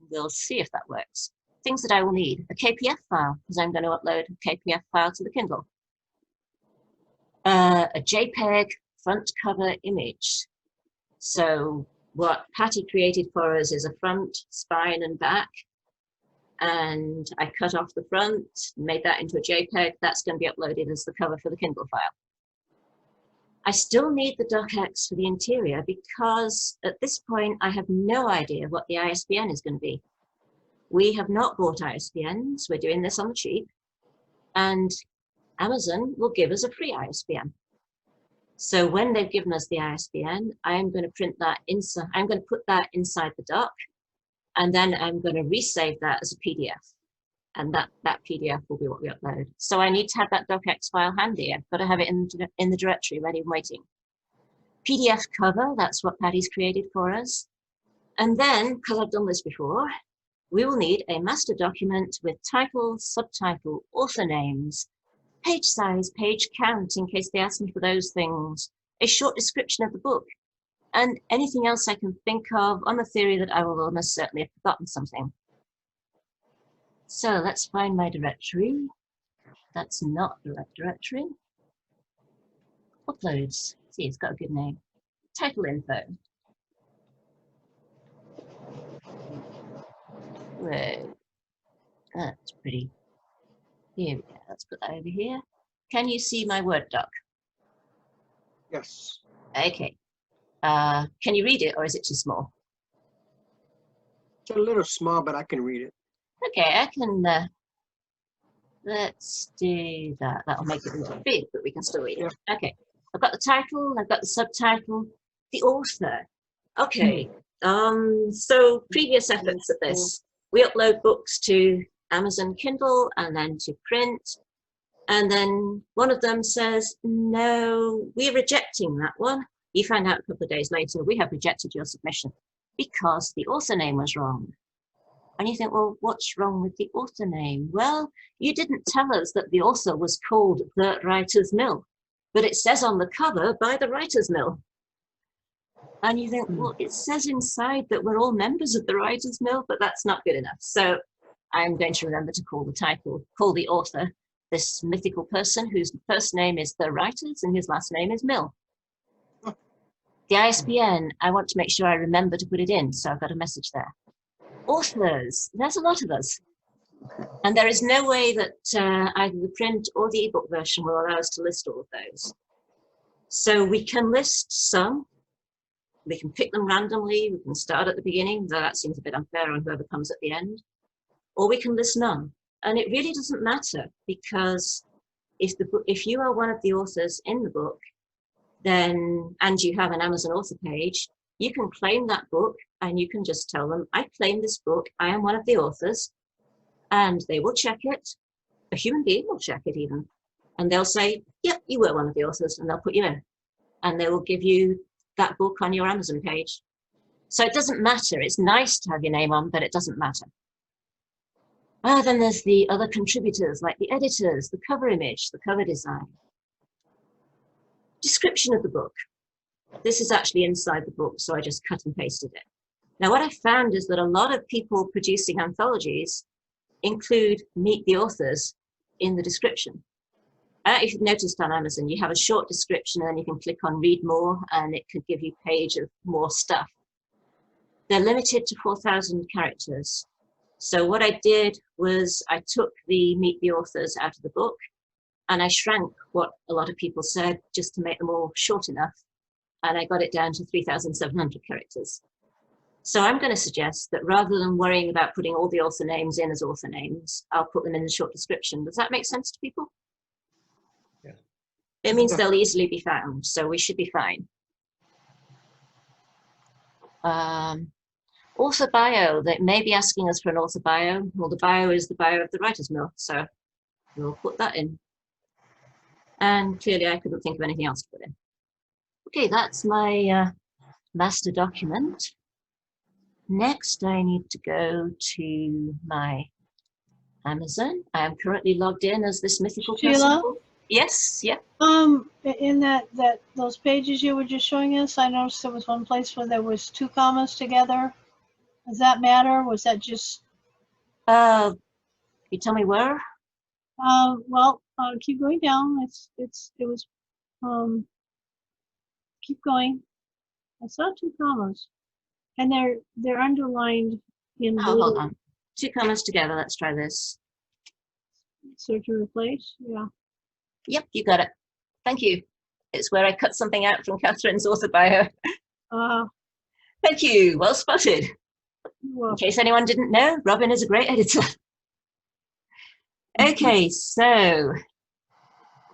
we'll see if that works. Things that I will need: a KPF file, because I'm going to upload a KPF file to the Kindle. A JPEG front cover image. So what Patty created for us is a front, spine, and back. And I cut off the front, made that into a JPEG. That's going to be uploaded as the cover for the Kindle file. I still need the docx for the interior because at this point I have no idea what the ISBN is going to be. We have not bought ISBNs. We're doing this on the cheap. And Amazon will give us a free ISBN. So when they've given us the ISBN, I'm going to print that inside. I'm going to put that inside the doc. And then I'm going to resave that as a PDF. And that PDF will be what we upload. So I need to have that docx file handy. I've got to have it in the directory ready and waiting. PDF cover, that's what Patty's created for us. And then, because I've done this before, we will need a master document with title, subtitle, author names, page size, page count, in case they ask me for those things, a short description of the book, and anything else I can think of on the theory that I will almost certainly have forgotten something. So let's find my directory. That's not the right directory. Uploads. See, it's got a good name. Title info. Whoa. That's pretty. Here we go. Let's put that over here. Can you see my Word doc? Yes. Okay. Can you read it, or is it too small? It's a little small, but I can read it. Okay, I can. Let's do that. That'll make it a little big, but we can still read it. Yeah. Okay. I've got the title. I've got the subtitle. The author. Okay. So previous efforts at this, we upload books to Amazon Kindle and then to print. And then one of them says, no, we're rejecting that one. You find out a couple of days later, we have rejected your submission because the author name was wrong. And you think, well, what's wrong with the author name? Well, you didn't tell us that the author was called The Writer's Mill, but it says on the cover, by the Writer's Mill. And you think, well, it says inside that we're all members of the Writer's Mill, but that's not good enough. So I'm going to remember to call the title, call the author, this mythical person whose first name is The Writers and his last name is Mill. The ISBN, I want to make sure I remember to put it in, so I've got a message there. Authors, there's a lot of us. And there is no way that either the print or the ebook version will allow us to list all of those. So we can list some, we can pick them randomly, we can start at the beginning, though that seems a bit unfair on whoever comes at the end, or we can list none. And it really doesn't matter, because if you are one of the authors in the book, then, and you have an Amazon author page, you can claim that book and you can just tell them, I claim this book, I am one of the authors, and they will check it. A human being will check it even. And they'll say, yep, you were one of the authors, and they'll put you in. And they will give you that book on your Amazon page. So it doesn't matter. It's nice to have your name on, but it doesn't matter. Then there's the other contributors, like the editors, the cover image, the cover design. Description of the book. This is actually inside the book, so I just cut and pasted it. Now, what I found is that a lot of people producing anthologies include meet the authors in the description. If you've noticed on Amazon, you have a short description and then you can click on read more and it could give you a page of more stuff. They're limited to 4,000 characters. So what I did was I took the meet the authors out of the book and I shrank what a lot of people said just to make them all short enough. And I got it down to 3,700 characters. So I'm going to suggest that rather than worrying about putting all the author names in as author names, I'll put them in the short description. Does that make sense to people? Yeah. It means they'll easily be found, so we should be fine. Author bio, they may be asking us for an author bio. Well, the bio is the bio of the writer's mill, so we'll put that in. And clearly I couldn't think of anything else to put in. Okay, that's my master document. Next, I need to go to my Amazon. I am currently logged in as this mythical Sheila? person. Yes, yeah. In those pages you were just showing us, I noticed there was one place where there was 2 commas together. Does that matter? Was that just? Can you tell me where? Well, keep going down. It was. Keep going. I saw 2 commas, and they're underlined in blue. Oh, hold on. 2 commas together. Let's try this. Search and replace. Yeah. Yep, you got it. Thank you. It's where I cut something out from Catherine's author bio. Thank you. Well spotted. Well, In case anyone didn't know, Robin is a great editor. Okay, so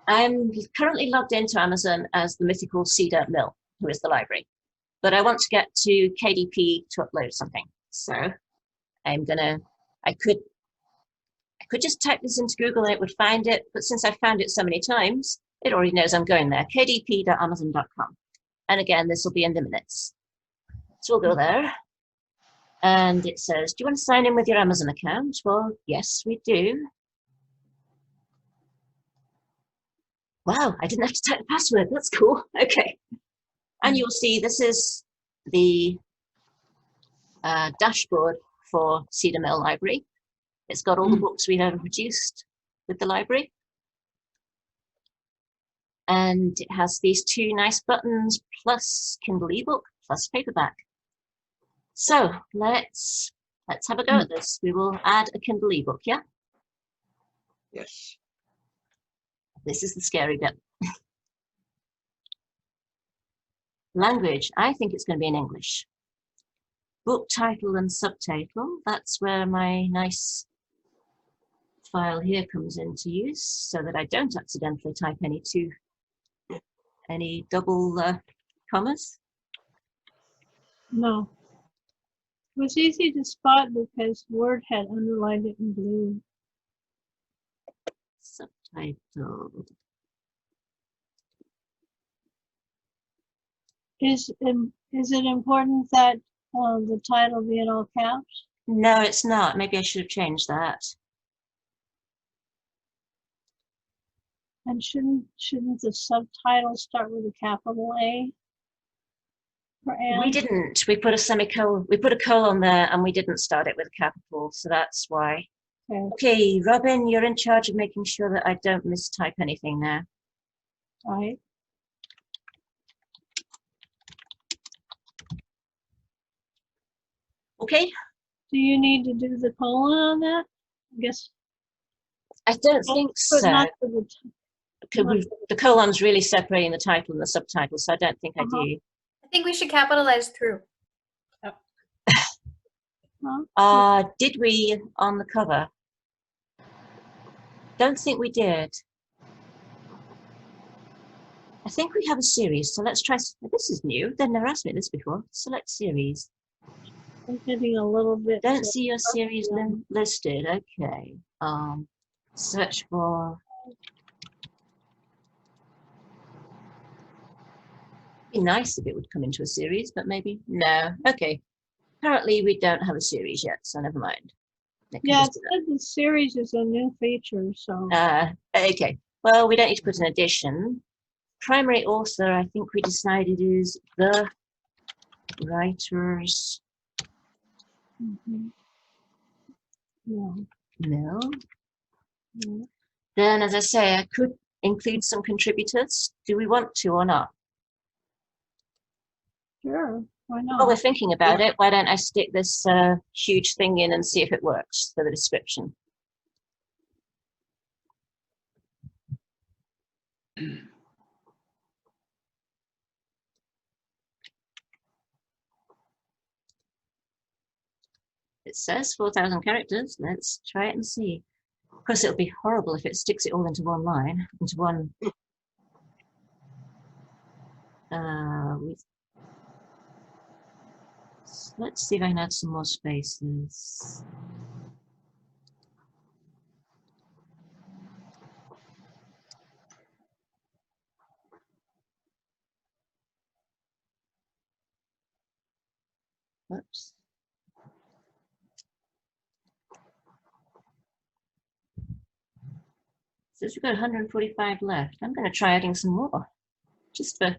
I'm currently logged into Amazon as the mythical Cedar Mill, who is the library. But I want to get to KDP to upload something. So I'm gonna, I could just type this into Google and it would find it, but since I've found it so many times, it already knows I'm going there, kdp.amazon.com. And again, this will be in the minutes. So we'll go there. And it says, do you want to sign in with your Amazon account? Well, yes, we do. Wow, I didn't have to type the password. That's cool. Okay. And you'll see this is the dashboard for Cedar Mill Library. It's got all the books we've ever produced with the library. And it has these 2 nice buttons, plus Kindle ebook, plus paperback. So let's have a go at this. We will add a Kindle ebook, yeah? Yes. This is the scary bit. Language, I think it's going to be in English. Book title and subtitle, that's where my nice file here comes into use so that I don't accidentally type any double commas. no. It was easy to spot because Word had underlined it in blue. Subtitle. Is it important that the title be in all caps? No, it's not. Maybe I should have changed that. And shouldn't the subtitle start with a capital A? We didn't. We put a semicolon. We put a colon there, and we didn't start it with a capital, so that's why. Okay. Okay, Robin, you're in charge of making sure that I don't mistype anything there. All right. Okay. Do you need to do the colon on that? I guess. I don't think But so. not for the The colon's really separating the title and the subtitle, so I don't think I do. I think we should capitalize through. Did we on the cover? Don't think we did. I think we have a series, so let's try. This is new. They've never asked me this before. Select series. I'm getting a little bit. Don't see your series listed. Okay. Search for. Be nice if it would come into a series, but maybe no. Okay. Apparently we don't have a series yet, so never mind. Yeah, it said the series is a new feature, so. Okay. Well, we don't need to put an edition. Primary author, I think we decided is the writer's Yeah. mill. Yeah. Then, as I say, I could include some contributors. Do we want to or not? Sure, why not? While we're thinking about it, why don't I stick this huge thing in and see if it works for the description? It says 4,000 characters. Let's try it and see. Of course, it'll be horrible if it sticks it all into one line, into one Let's see if I can add some more spaces. Whoops. Since we've got 145 left, I'm going to try adding some more, just for.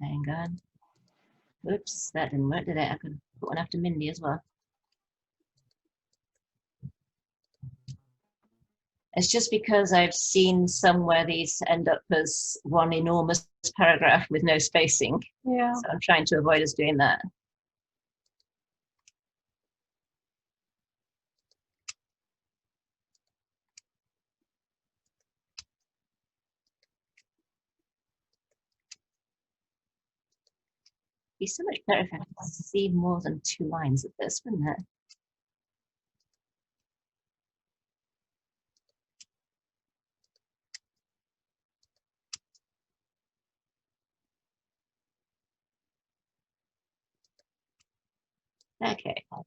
Hang on. Whoops, that didn't work, did it? I could put one after Mindy as well. It's just because I've seen somewhere these end up as one enormous paragraph with no spacing. Yeah. So I'm trying to avoid us doing that. It'd be so much better if I could see more than 2 lines of this, wouldn't it? Okay. All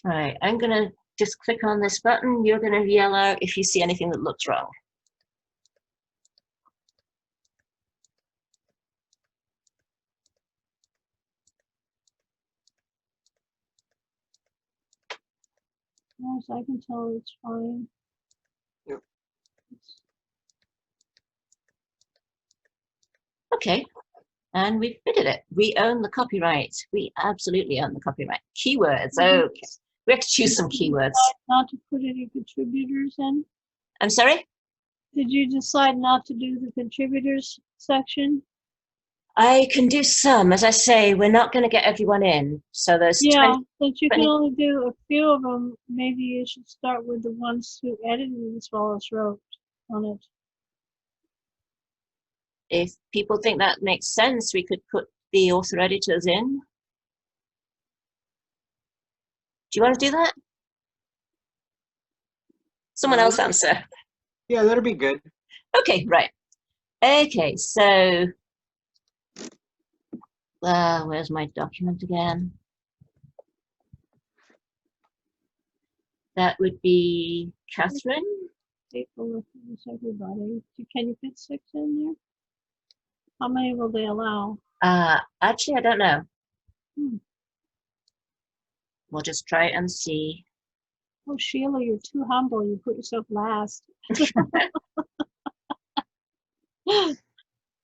right, I'm going to just click on this button. You're going to yell out if you see anything that looks wrong. As far as I can tell, it's fine. Yep. Okay, and we've fitted it. We own the copyright. We absolutely own the copyright. Keywords, okay. We have to choose some keywords. Not to put any contributors in? I'm sorry? Did you decide not to do the contributors section? I can do some. As I say, we're not going to get everyone in. So there's Yeah, 20, since you can 20 only do a few of them, maybe you should start with the ones who edited as well as wrote on it. If people think that makes sense, we could put the author editors in. Do you want to do that? Someone else answer. Yeah, that'll be good. Okay, right. Okay, so where's my document again? That would be Catherine. Take a look at this, everybody. Can you fit 6 in there? How many will they allow? Actually, I don't know. Hmm. We'll just try it and see. Oh, Sheila, you're too humble. You put yourself last.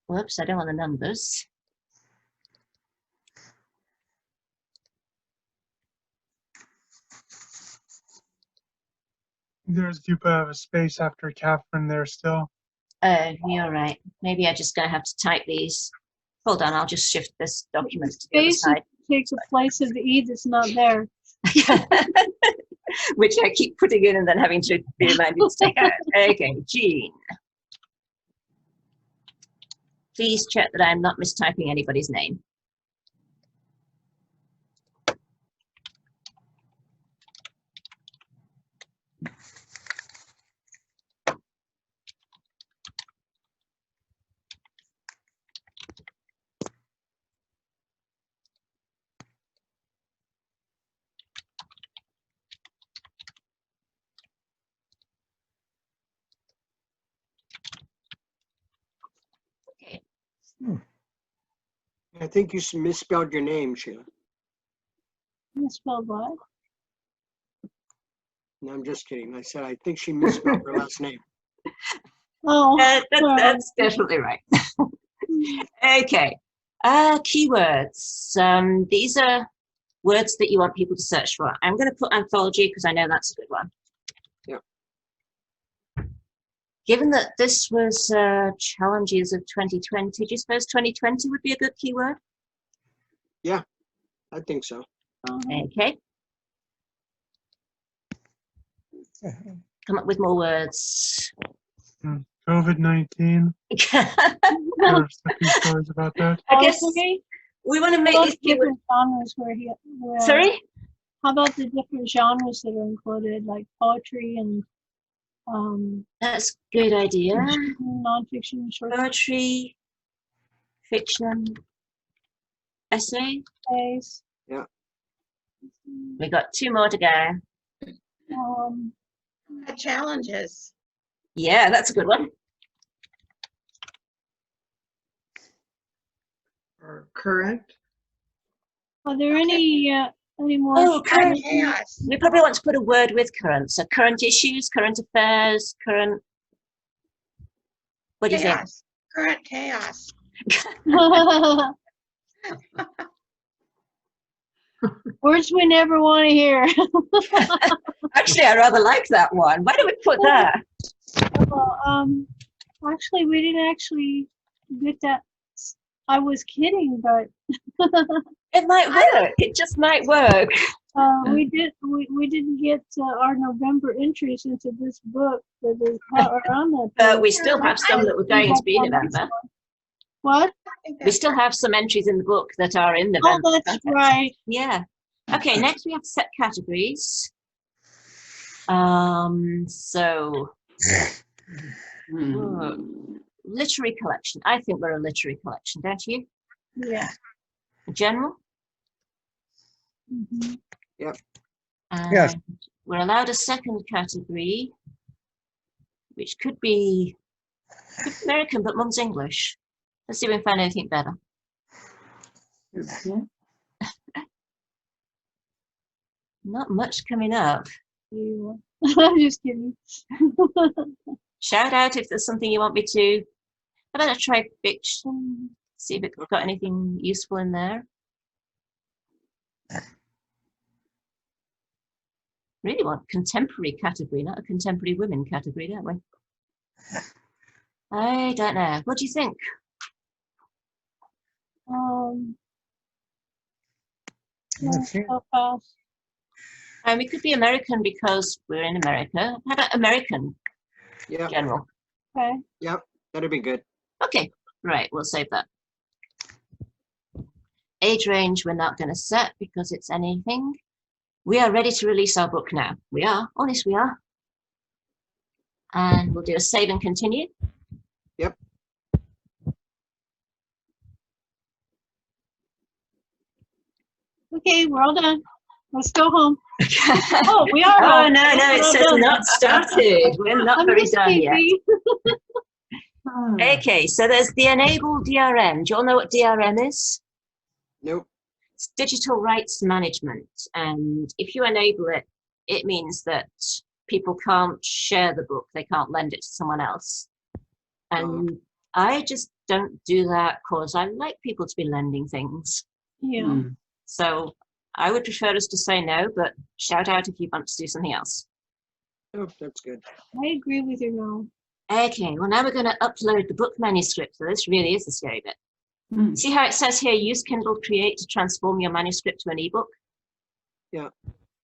Whoops, I don't want the numbers. There's you have a space after Catherine there still. Oh, you're right. Maybe I'm just going to have to type these. Hold on, I'll just shift this document to the other Space side. takes the place of the E that's not there. Which I keep putting in and then having to be reminded to take out. Okay, Jean. Please check that I'm not mistyping anybody's name. Okay. I think you misspelled your name, Sheila. Misspelled what? No, I'm just kidding. I said I think she misspelled her last name. Oh, That's definitely right. Okay. Keywords. These are words that you want people to search for. I'm going to put anthology because I know that's a good one. Yeah. Given that this was challenges of 2020, do you suppose 2020 would be a good keyword? Yeah, I think so. Okay. Come up with more words. COVID-19. There's a few stories about that. I guess we want to make these keywords. different genres where Sorry? How about the different genres that are included, like poetry and That's a good idea. nonfiction, short Poetry, fiction, essay. essays? We got 2 more to go. Challenges. Yeah, that's a good one. Or current. Are there any more? Oh, current. Chaos. We probably want to put a word with current. So current issues, current affairs, current. What do you think? Chaos. Current chaos. Words we never want to hear. Actually, I rather like that one. Why do we put that? Well, actually, we didn't actually get that. I was kidding, but It might work. It just might work. we didn't get our November entries into this book that is on that. But we still have some that were going to be in November. What? We still have some entries in the book that are in November. Oh, that's right. Yeah. Okay, next we have set categories. So literary collection. I think we're a literary collection, don't you? Yeah. General? Mhm. Yep. And Yes. we're allowed a second category, which could be American, but Mum's English. Let's see if we can find anything better. Not much coming up. You- I'm just kidding. Shout out if there's something you want me to. How about I try fiction? See if it's got anything useful in there. Really want contemporary category, not a contemporary women category, don't we? I don't know. What do you think? Let's see. So fast. And we could be American because we're in America. How about American Yeah, general? Okay. that'd be good. Okay, right, we'll save that. Age range we're not going to set because it's anything. We are ready to release our book now. We are, honest we are. And we'll do a save and continue. Yep. Okay, we're all done. Let's go home. Oh, we are. Oh, home. no, We're it all says done. not started. We're not I'm very just done yet. kidding. Okay, so there's the enable DRM. Do you all know what DRM is? Nope. It's digital rights management. And if you enable it, it means that people can't share the book. They can't lend it to someone else. And I just don't do that because I like people to be lending things. Yeah. So I would prefer us to say no, but shout out if you want to do something else. Oh, that's good. I agree with you now. Okay, well now we're going to upload the book manuscript. So this really is the scary bit. See how it says here, use Kindle Create to transform your manuscript to an ebook? Yeah.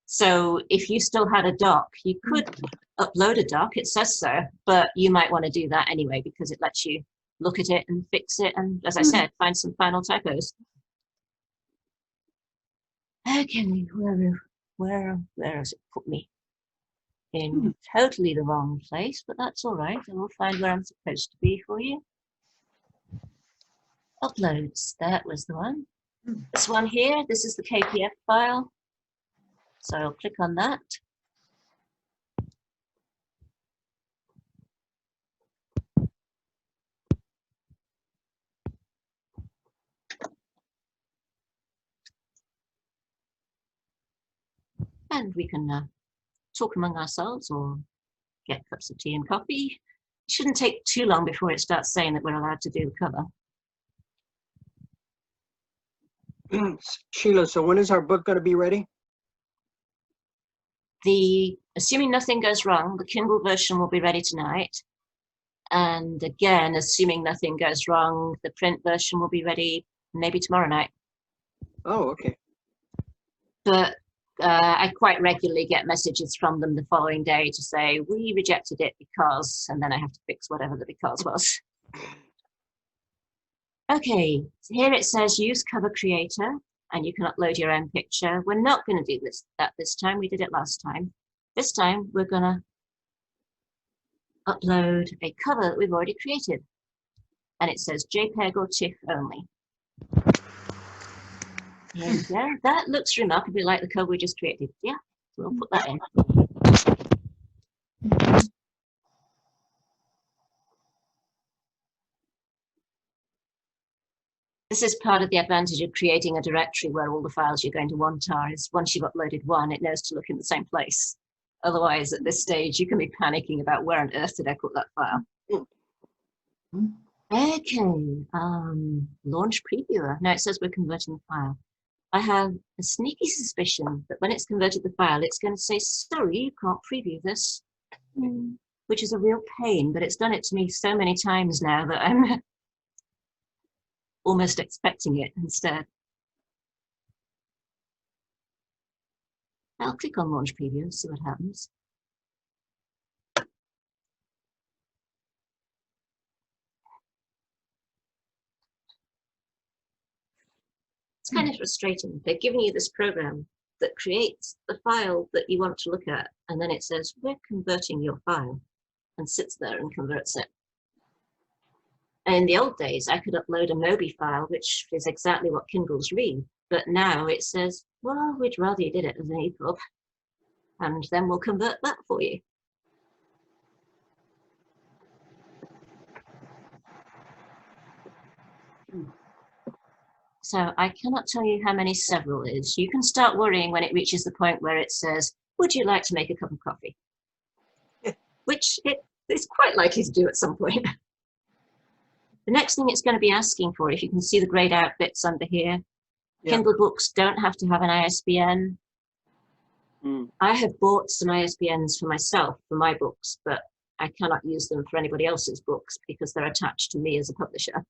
So if you still had a doc, you could upload a doc, it says so, but you might want to do that anyway because it lets you look at it and fix it and, as I said, find some final typos. Okay, where has it put me? In totally the wrong place, but that's all right. I will find where I'm supposed to be for you. Uploads, that was the one. This one here, this is the KPF file. So I'll click on that. And we can talk among ourselves or get cups of tea and coffee. It shouldn't take too long before it starts saying that we're allowed to do the cover. Sheila, so when is our book going to be ready? Assuming nothing goes wrong, the Kindle version will be ready tonight. And again, assuming nothing goes wrong, the print version will be ready maybe tomorrow night. Oh, okay. But I quite regularly get messages from them the following day to say, we rejected it because, and then I have to fix whatever the because was. Okay, so here it says use cover creator. and you can upload your own picture. We're not going to do that this time. We did it last time. This time we're going to upload a cover that we've already created, and it says JPEG or TIFF only. There we go. That looks remarkably like the cover we just created. Yeah, we'll put that in. This is part of the advantage of creating a directory where all the files you're going to want are, is once you've uploaded one, it knows to look in the same place. Otherwise, at this stage, you can be panicking about where on earth did I put that file. Okay, launch previewer. Now it says we're converting the file. I have a sneaky suspicion that when it's converted the file, it's going to say, sorry, you can't preview this, which is a real pain, but it's done it to me so many times now that I'm almost expecting it instead. I'll click on launch preview and see what happens. It's kind of frustrating. They're giving you this program that creates the file that you want to look at, and then it says, we're converting your file, and sits there and converts it. And in the old days, I could upload a Mobi file, which is exactly what Kindles read, but now it says, well, we'd rather you did it as an EPUB, and then we'll convert that for you. So I cannot tell you how many several is. You can start worrying when it reaches the point where it says, would you like to make a cup of coffee? Which it is quite likely to do at some point. The next thing it's going to be asking for, if you can see the grayed out bits under here, yeah. Kindle books don't have to have an ISBN. I have bought some ISBNs for myself, for my books, but I cannot use them for anybody else's books because they're attached to me as a publisher.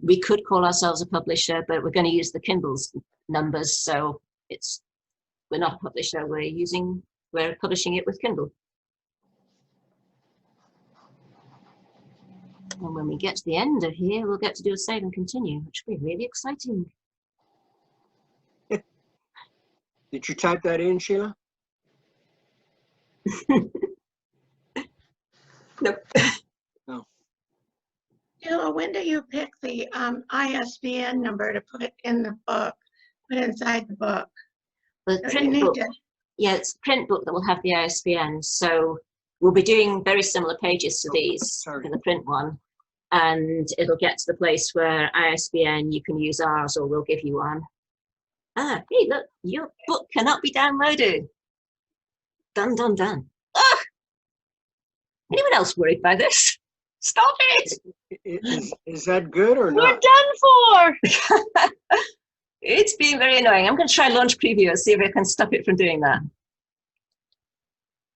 We could call ourselves a publisher, but we're going to use the Kindle's numbers, so we're not a publisher. We're publishing it with Kindle. And when we get to the end of here, we'll get to do a save and continue, which will be really exciting. Did you type that in, Sheila? Nope. No. Sheila, when do you pick the ISBN number to put in the book, put inside the book? The print book, yeah, it's a print book that will have the ISBN. So we'll be doing very similar pages to these for the print one. And it'll get to the place where ISBN, you can use ours or we'll give you one. Ah, hey, look, your book cannot be downloaded. Done, done, done. Ah! Anyone else worried by this? Stop it! Is that good or not? We're done for! It's been very annoying. I'm going to try launch preview and see if I can stop it from doing that.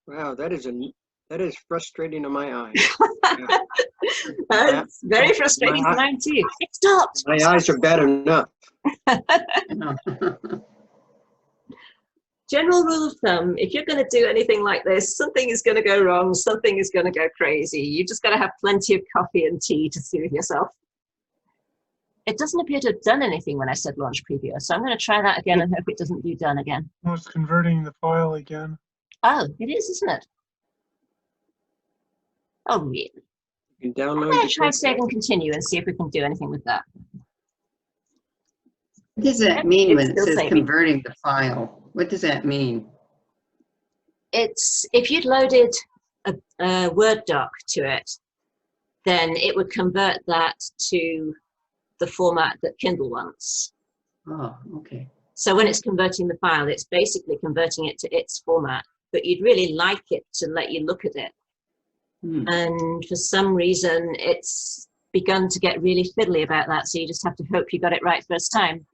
Wow, that is frustrating to my eyes. It's very frustrating for mine too. It stopped. My eyes are bad enough. General rule of thumb, if you're going to do anything like this, something is going to go wrong, something is going to go crazy. You just got to have plenty of coffee and tea to soothe yourself. It doesn't appear to have done anything when I said launch preview, so I'm going to try that again and hope it doesn't do done again. Well, it's converting the file again. Oh, it is, isn't it? Oh, really? You can download. I'm going to try save and continue and see if we can do anything with that. What does that mean when it says saving. converting the file? What does that mean? It's, if you'd loaded a Word doc to it, then it would convert that to the format that Kindle wants. Oh, okay. So when it's converting the file, it's basically converting it to its format, but you'd really like it to let you look at it. And for some reason, it's begun to get really fiddly about that, so you just have to hope you got it right first time.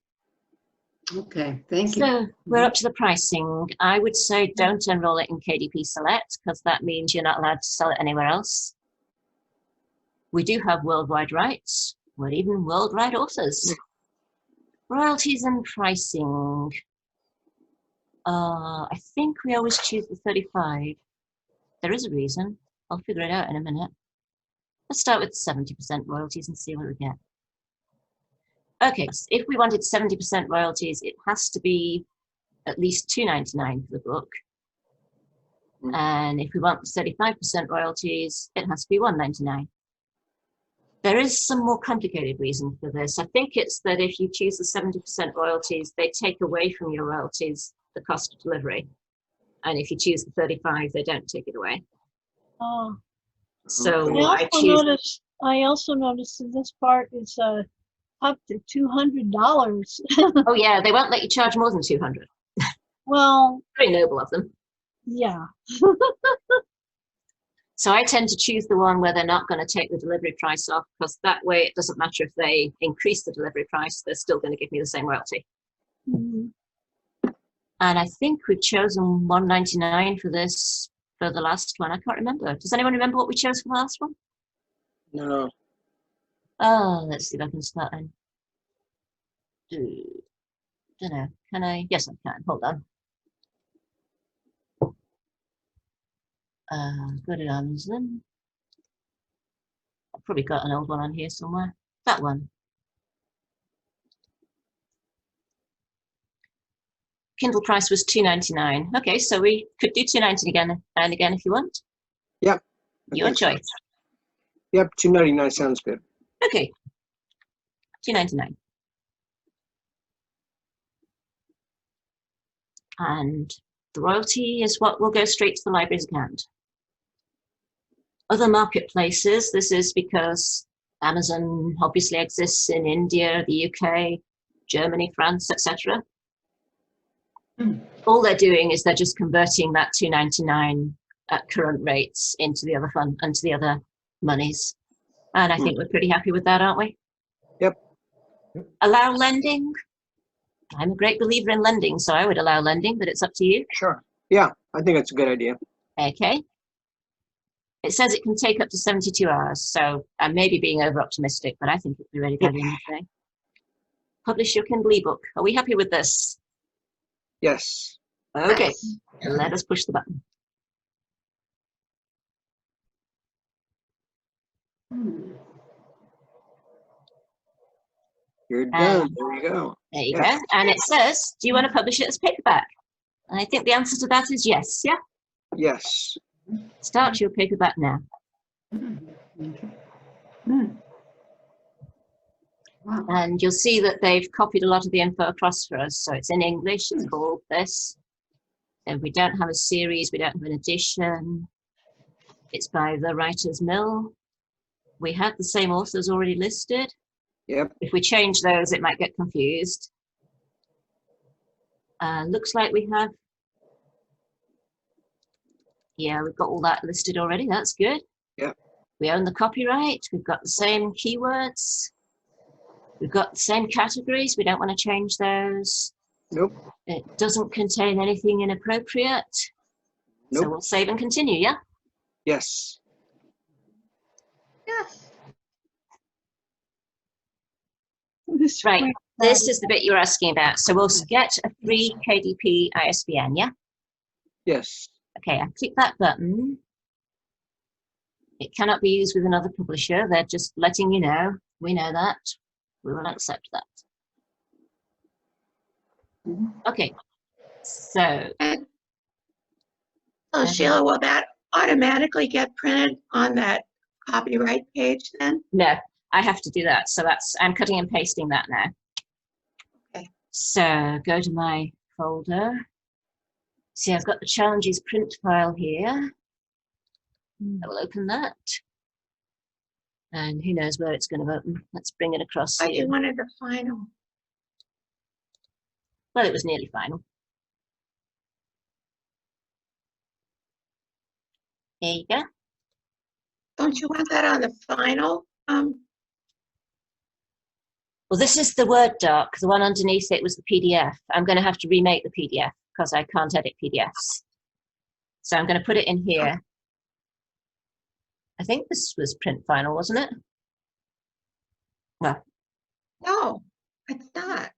Okay, thank you. So we're up to the pricing. I would say don't enroll it in KDP Select, because that means you're not allowed to sell it anywhere else. We do have worldwide rights. We're even worldwide authors. Royalties and pricing. I think we always choose the 35. There is a reason. I'll figure it out in a minute. Let's start with 70% royalties and see what we get. Okay, so if we wanted 70% royalties, it has to be at least $2.99 for the book. And if we want 35% royalties, it has to be $1.99. There is some more complicated reason for this. I think it's that if you choose the 70% royalties, they take away from your royalties the cost of delivery. And if you choose the 35, they don't take it away. Oh, So I also noticed that this part is up to $200. Oh yeah, they won't let you charge more than $200. Well, Very noble of them. yeah. So I tend to choose the one where they're not going to take the delivery price off, because that way it doesn't matter if they increase the delivery price, they're still going to give me the same royalty. Mhm. And I think we've chosen $1.99 for this, for the last one. I can't remember. Does anyone remember what we chose for the last one? No. Oh, let's see if I can start then. Don't know. Can I? Yes, I can. Hold on. Go to Amazon. I've probably got an old one on here somewhere. That one. Kindle price was $2.99. Okay, so we could do $2.99 again and again if you want. Yep. I Your think so. choice. Yep, $2.99 sounds good. Okay. $2.99. And the royalty is what will go straight to the library's account. Other marketplaces, this is because Amazon obviously exists in India, the UK, Germany, France, etc. All they're doing is they're just converting that $2.99 at current rates into the other fund, into the other monies. And I think we're pretty happy with that, aren't we? Yep. Allow lending. I'm a great believer in lending, so I would allow lending, but it's up to you. Sure. Yeah, I think that's a good idea. Okay. It says it can take up to 72 hours, so I may be being over optimistic, but I think it'll be ready by the end of the day. Publish your Kindle ebook. Are we happy with this? Yes. Okay, let us push the button. You're done. There you go. There you Yes. go. And it says, do you want to publish it as paperback? And I think the answer to that is yes, yeah? Yes. Start your paperback now. Wow. And you'll see that they've copied a lot of the info across for us. So it's in English, it's called this. And we don't have a series, we don't have an edition. It's by the Writer's Mill. We have the same authors already listed. Yep. If we change those, it might get confused. Looks like we have, yeah, we've got all that listed already. That's good. Yep. We own the copyright. We've got the same keywords. We've got the same categories. We don't want to change those. Nope. It doesn't contain anything inappropriate. So Nope. we'll save and continue, yeah? Yes. Yes. Right. This is the bit you're asking about. So we'll get a free KDP ISBN, yeah? Yes. Okay, I click that button. It cannot be used with another publisher. They're just letting you know. We know that. We will accept that. Okay, so. So Sheila, will that automatically get printed on that copyright page then? No, I have to do that. So I'm cutting and pasting that now. Okay. So go to my folder. See, I've got the challenges print file here. I will open that. And who knows where it's going to open. Let's bring it across I here. do wanted the final. Well, it was nearly final. There you go. Don't you want that on the final? Well, this is the Word doc. The one underneath it was the PDF. I'm going to have to remake the PDF because I can't edit PDFs. So I'm going to put it in here. I think this was print final, wasn't it? Well, No, it's not.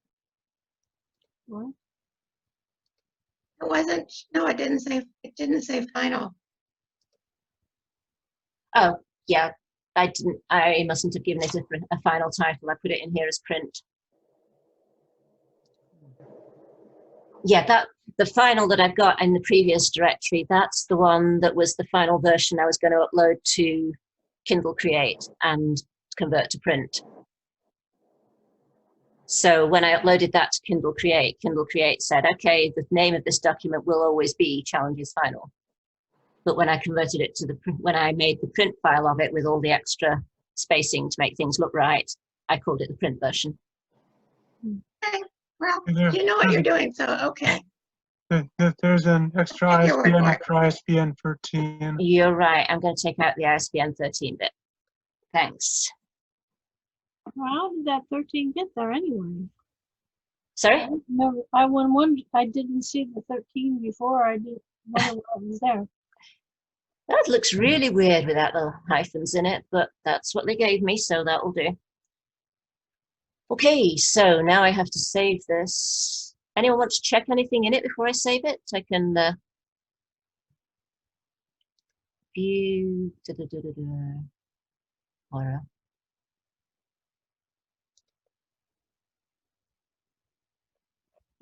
well, It wasn't. No, it didn't say final. oh, yeah. I mustn't have given it a final title. I put it in here as print. Yeah, the final that I've got in the previous directory, that's the one that was the final version I was going to upload to Kindle Create and convert to print. So when I uploaded that to Kindle Create said, okay, the name of this document will always be Challenges Final. But when I converted it to when I made the print file of it with all the extra spacing to make things look right, I called it the print version. Okay, well, you know what you're doing, so okay. There's an extra Take your word ISBN for it. after ISBN 13. You're right. I'm going to take out the ISBN 13 bit. Thanks. How did that 13 get there anyway? Sorry? No, I didn't see the 13 before. I did wonder what was there. That looks really weird without the hyphens in it, but that's what they gave me, so that'll do. Okay, so now I have to save this. Anyone want to check anything in it before I save it? I can view. Aura.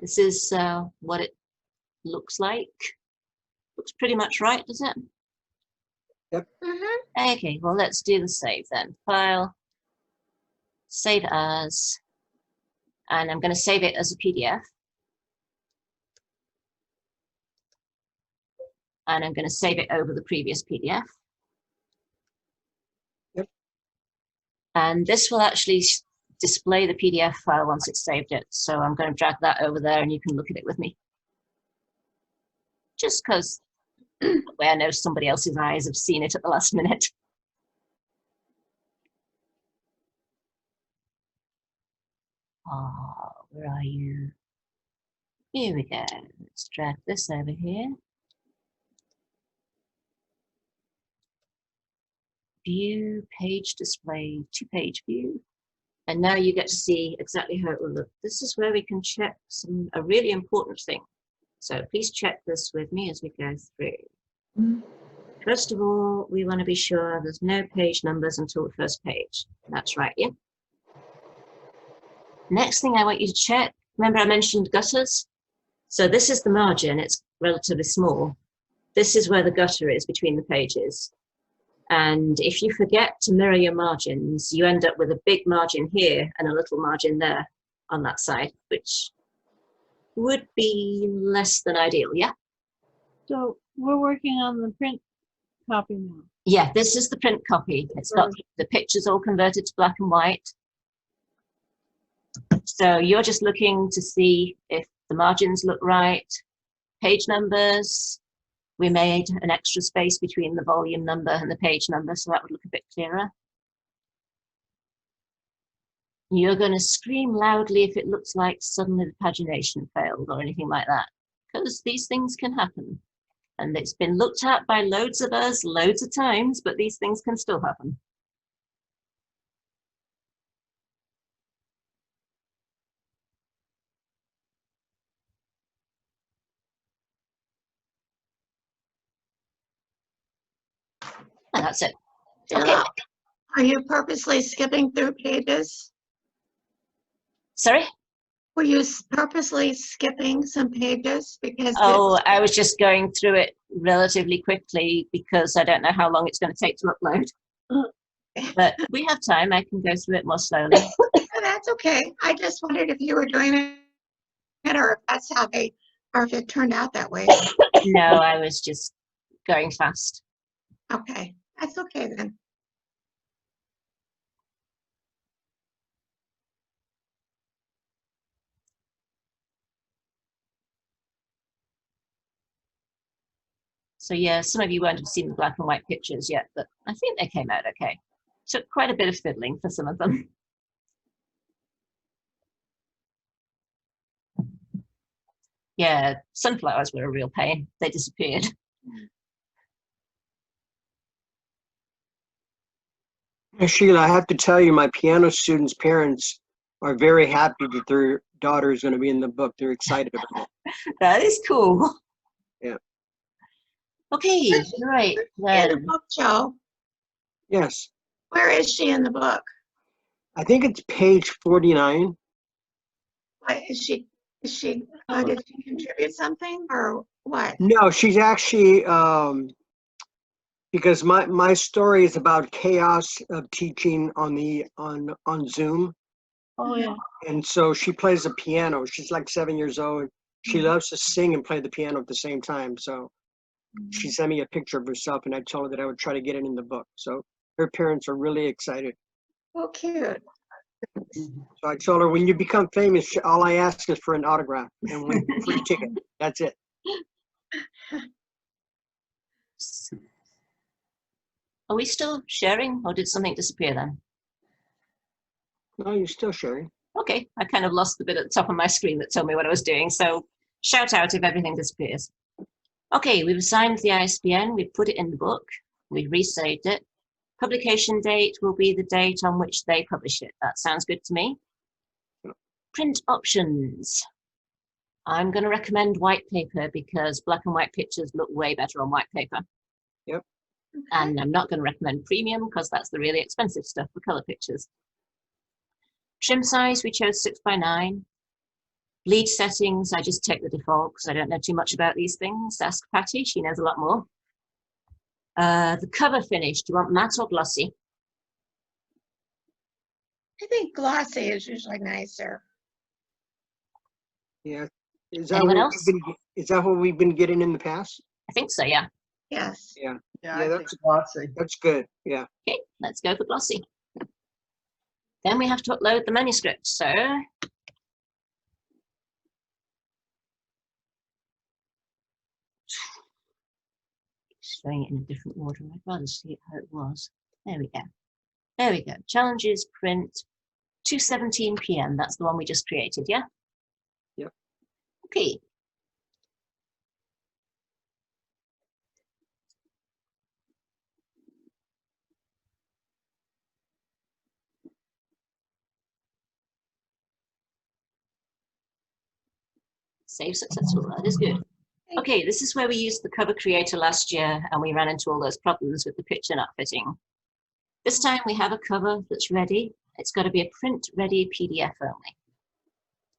This is what it looks like. Looks pretty much right, does it? Yep. Okay, well, let's do the save then. File, save as, and I'm going to save it as a PDF. And I'm going to save it over the previous PDF. Yep. And this will actually display the PDF file once it's saved it. So I'm going to drag that over there and you can look at it with me. Just because I know somebody else's eyes have seen it at the last minute. Oh, where are you? Here we go. Let's drag this over here. View, page display, 2-page view. And now you get to see exactly how it will look. This is where we can check a really important thing. So please check this with me as we go through. First of all, we want to be sure there's no page numbers until the first page. That's right, yeah. Next thing I want you to check, remember I mentioned gutters? So this is the margin, it's relatively small. This is where the gutter is between the pages. And if you forget to mirror your margins, you end up with a big margin here and a little margin there on that side, which would be less than ideal, yeah? So we're working on the print copy now. Yeah, this is the print copy. It's got the pictures all converted to black and white. So you're just looking to see if the margins look right, page numbers. We made an extra space between the volume number and the page number, so that would look a bit clearer. You're going to scream loudly if it looks like suddenly the pagination failed or anything like that, because these things can happen. And it's been looked at by loads of us, loads of times, but these things can still happen. And that's it. Okay. Are you purposely skipping through pages? Sorry? Were you purposely skipping some pages? Because Oh, I was just going through it relatively quickly because I don't know how long it's going to take to upload. But we have time. I can go through it more slowly. That's okay. I just wondered if you were doing it or if that's how they, or if it turned out that way. No, I was just going fast. Okay, that's okay then. So yeah, some of you won't have seen the black and white pictures yet, but I think they came out okay. Took quite a bit of fiddling for some of them. Yeah, sunflowers were a real pain. They disappeared. Sheila, I have to tell you, my piano students' parents are very happy that their daughter is going to be in the book. They're excited about it. That is cool. Yeah. Okay, right. In the book, Joe, Yes. where is she in the book? I think it's page 49. What, is she Is she, did she contribute something or what? No, she's actually, because my story is about chaos of teaching on Zoom. Oh, yeah. And so she plays the piano. She's like 7 years old. She loves to sing and play the piano at the same time. So she sent me a picture of herself, and I told her that I would try to get it in the book. So her parents are really excited. Oh, cute. So I told her, when you become famous, all I ask is for an autograph and one free ticket. That's it. Are we still sharing, or did something disappear then? No, you're still sharing. Okay, I kind of lost the bit at the top of my screen that told me what I was doing, so shout out if everything disappears. Okay, we've assigned the ISBN, we've put it in the book, we've resaved it. Publication date will be the date on which they publish it. That sounds good to me. Print options. I'm going to recommend white paper because black and white pictures look way better on white paper. Yep. And I'm not going to recommend premium because that's the really expensive stuff for color pictures. Trim size, we chose 6x9. Bleed settings, I just take the default because I don't know too much about these things. Ask Patty, she knows a lot more. The cover finish, do you want matte or glossy? I think glossy is usually nicer. Yeah. Anyone else? Is that what we've been getting in the past? I think so, yeah. Yes. Yeah. Yeah, Yeah, I think glossy. That's good. Yeah. Okay, let's go for glossy. Then we have to upload the manuscript, so showing it in a different order. I'd rather see it how it was. There we go. There we go. Challenges print 2:17 p.m. That's the one we just created, yeah? Yep. Okay. Save successful, that is good. Okay, this is where we used the cover creator last year and we ran into all those problems with the picture not fitting. This time we have a cover that's ready. It's got to be a print ready PDF only.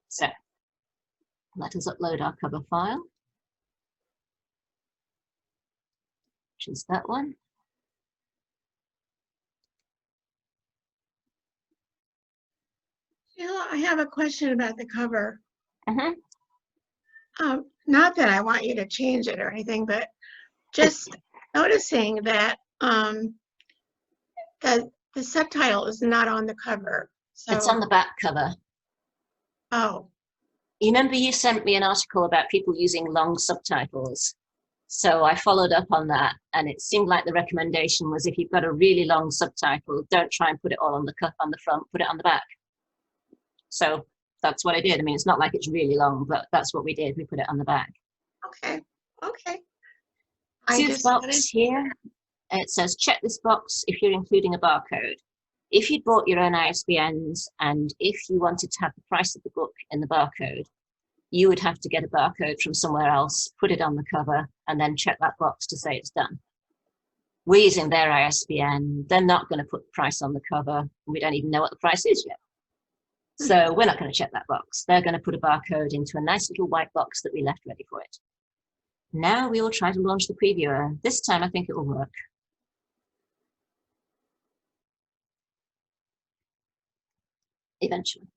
So let us upload our cover file, which is that one. Sheila, I have a question about the cover. Mm-hmm. Not that I want you to change it or anything, but just noticing that the subtitle is not on the cover. So, It's on the back cover. oh, You remember you sent me an article about people using long subtitles. So I followed up on that, and it seemed like the recommendation was if you've got a really long subtitle, don't try and put it all on the front, put it on the back. So that's what I did. I mean, it's not like it's really long, but that's what we did. We put it on the back. okay, okay. See this box here? It says check this box if you're including a barcode. If you'd bought your own ISBNs and if you wanted to have the price of the book in the barcode, you would have to get a barcode from somewhere else, put it on the cover, and then check that box to say it's done. We're using their ISBN. They're not going to put the price on the cover. We don't even know what the price is yet. So we're not going to check that box. They're going to put a barcode into a nice little white box that we left ready for it. Now we will try to launch the previewer. This time I think it will work. Eventually.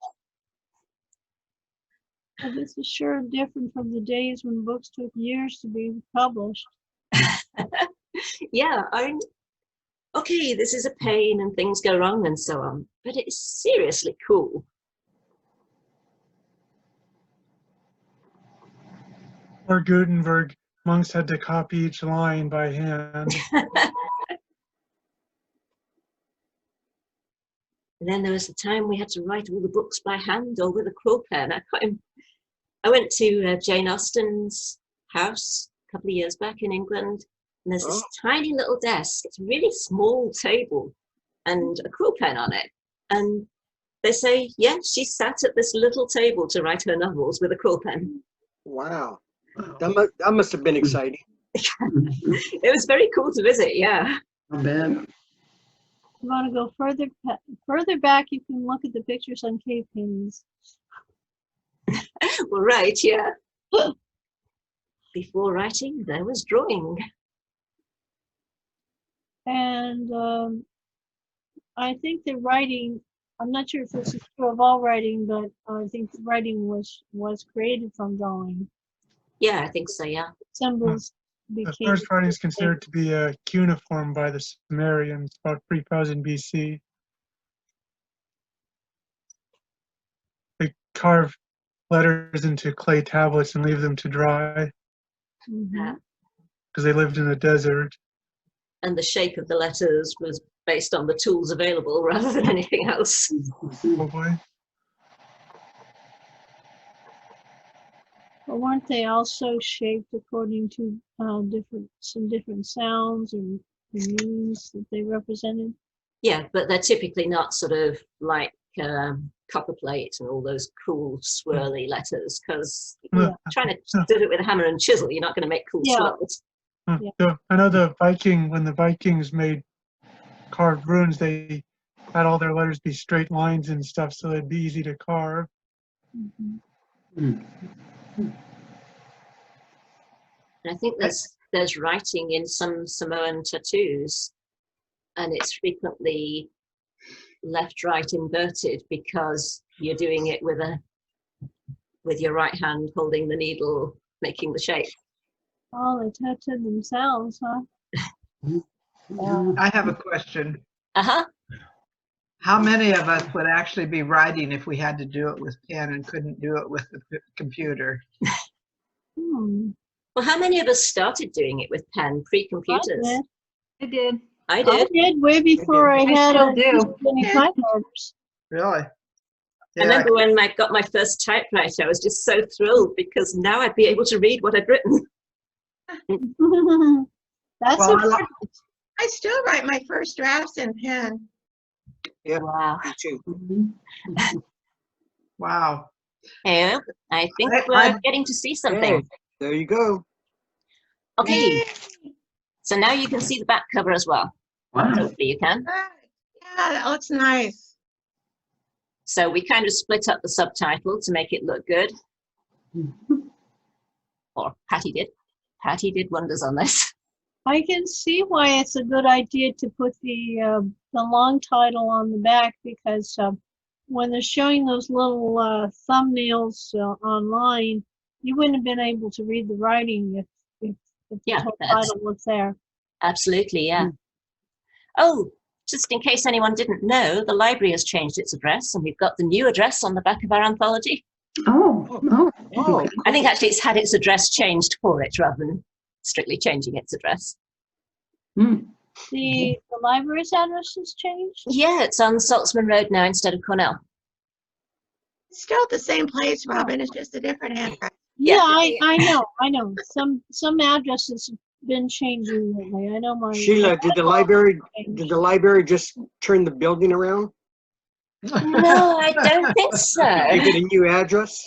Well, this is sure different from the days when books took years to be published. Yeah, okay, this is a pain and things go wrong and so on, but it's seriously cool. Or Gutenberg, monks had to copy each line by hand. And then there was the time we had to write all the books by hand or with a quill pen. I went to Jane Austen's house a couple of years back in England, and there's this tiny little desk. It's a really small table and a quill pen on it. And they say, yeah, she sat at this little table to write her novels with a quill pen. Wow. That must have been exciting. It was very cool to visit, yeah. I bet. If you want to go further back, you can look at the pictures on cave paintings. Well, right, yeah. Before writing, there was drawing. And I think the writing, I'm not sure if this is true of all writing, but I think the writing was created from drawing. Yeah, I think so, yeah. Symbols The became. first writing is considered to be a cuneiform by the Sumerians about 3000 BC. They carve letters into clay tablets and leave them to dry Mhm. because they lived in the desert. And the shape of the letters was based on the tools available rather than anything else. Probably. But weren't they also shaped according to some different sounds and meanings that they represented? Yeah, but they're typically not sort of like copperplate and all those cool swirly letters, because Yeah. trying to do it with a hammer and chisel, you're not going to make cool Yeah. swirls. Yeah. So I know when the Vikings made carved runes, they had all their letters be straight lines and stuff, so it'd be easy to carve. Mhm. And I think there's writing in some Samoan tattoos, and it's frequently left, right, inverted because you're doing it with your right hand holding the needle, making the shape. Oh, they tattooed themselves, huh? I have a question. Uh-huh. How many of us would actually be writing if we had to do it with pen and couldn't do it with the computer? Hmm. Well, how many of us started doing it with pen pre-computers? I did. I I did. did way before I I had still do. any typewriters. Really? I Yeah, remember when I got my first typewriter, I was just so thrilled because now I'd be able to read what I'd written. That's well, important. I still write my first drafts in pen. Yeah, Wow. me too. wow. Yeah, I think I- we're getting to see something. Hey, there you go. Okay, so now you can see the back cover as well. Wow. Hopefully you can. Yeah, that looks nice. So we kind of split up the subtitle to make it look good. Or Patty did. Patty did wonders on this. I can see why it's a good idea to put the long title on the back, because when they're showing those little thumbnails online, you wouldn't have been able to read the writing if the Yeah, whole that's- title was there. Absolutely, yeah. Oh, just in case anyone didn't know, the library has changed its address and we've got the new address on the back of our anthology. Oh. Oh, I think actually it's had its address changed for it rather than strictly changing its address. The library's address has changed? Yeah, it's on Saltzman Road now instead of Cornell. It's still at the same place, Robin. It's just a different address. Yeah, Yeah. I know. Some addresses have been changing lately. I know my. Sheila, did the library just turn the building around? No, I don't think so. Give it a new address?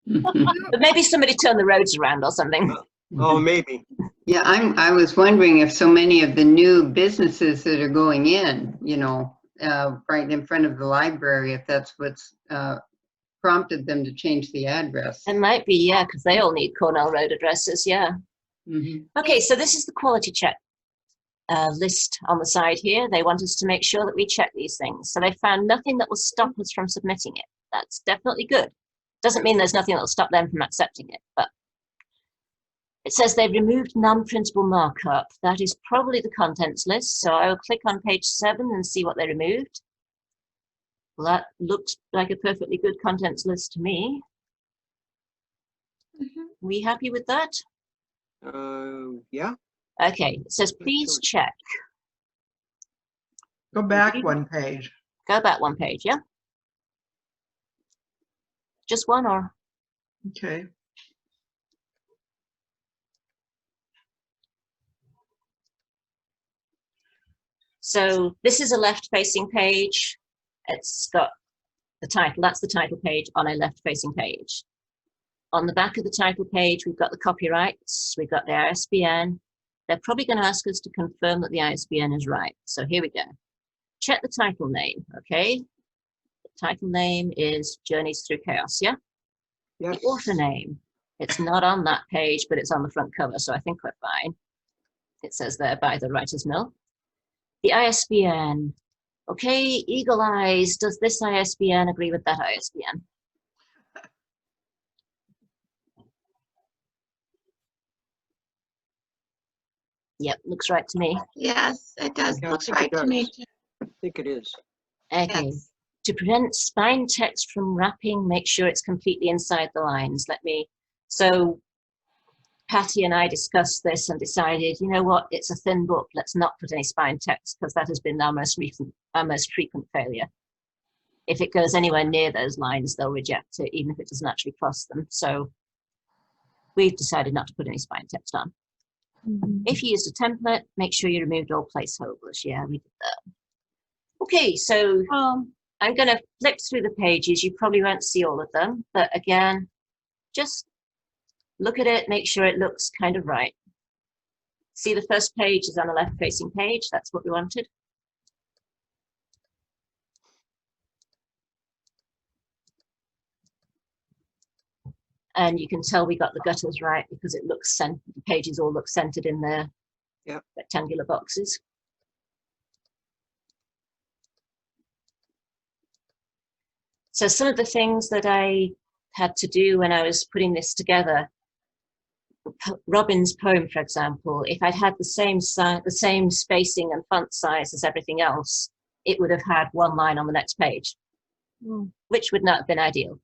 But maybe somebody turned the roads around or something. Oh, maybe. Yeah, I was wondering if so many of the new businesses that are going in, right in front of the library, if that's what's prompted them to change the address. It might be, yeah, because they all need Cornell Road addresses, yeah. Okay, so this is the quality check list on the side here. They want us to make sure that we check these things. So they found nothing that will stop us from submitting it. That's definitely good. Doesn't mean there's nothing that will stop them from accepting it, but it says they've removed non-printable markup. That is probably the contents list. So I will click on page 7 and see what they removed. Well, that looks like a perfectly good contents list to me. We happy with that? Yeah. Okay, it says please check. Go back one page. Go back one page, yeah? Just one or? Okay. So this is a left-facing page. It's got the title. That's the title page on a left-facing page. On the back of the title page, we've got the copyrights. We've got the ISBN. They're probably going to ask us to confirm that the ISBN is right. So here we go. Check the title name, okay? The title name is Journeys Through Chaos, yeah? Yes. The author name. It's not on that page, but it's on the front cover, so I think we're fine. It says there by the Writer's Mill. The ISBN. Okay, Eagle Eyes, does this ISBN agree with that ISBN? Yep, looks right to me. Yes, it does. Yeah, I Looks think it right to me does. too. I think it is. Okay. Yes. To prevent spine text from wrapping, make sure it's completely inside the lines. So Patty and I discussed this and decided, you know what, it's a thin book. Let's not put any spine text because that has been our most frequent failure. If it goes anywhere near those lines, they'll reject it, even if it doesn't actually cross them. So we've decided not to put any spine text on. If you used a template, make sure you removed all placeholders. Yeah, we did that. Okay, so I'm going to flip through the pages. You probably won't see all of them, but again, just look at it, make sure it looks kind of right. See, the first page is on a left-facing page. That's what we wanted. And you can tell we got the gutters right because it looks the pages all look centered in their rectangular boxes. So some of the things that I had to do when I was putting this together, Robin's poem, for example, if I'd had the same spacing and font size as everything else, it would have had one line on the next page, which would not have been ideal.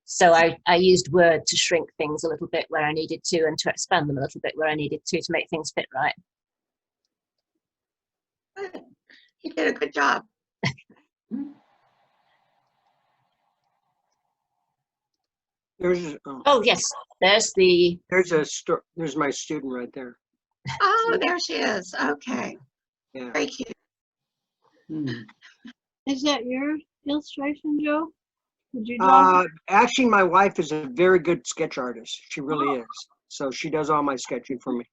So I used Word to shrink things a little bit where I needed to and to expand them a little bit where I needed to make things fit right. Good. You did a good job. Oh yes, there's my student right there. Oh, there she is. Okay. Yeah. Very cute. Is that your illustration, Joe? Did you draw? Actually, my wife is a very good sketch artist. She really is. So she does all my sketching for me.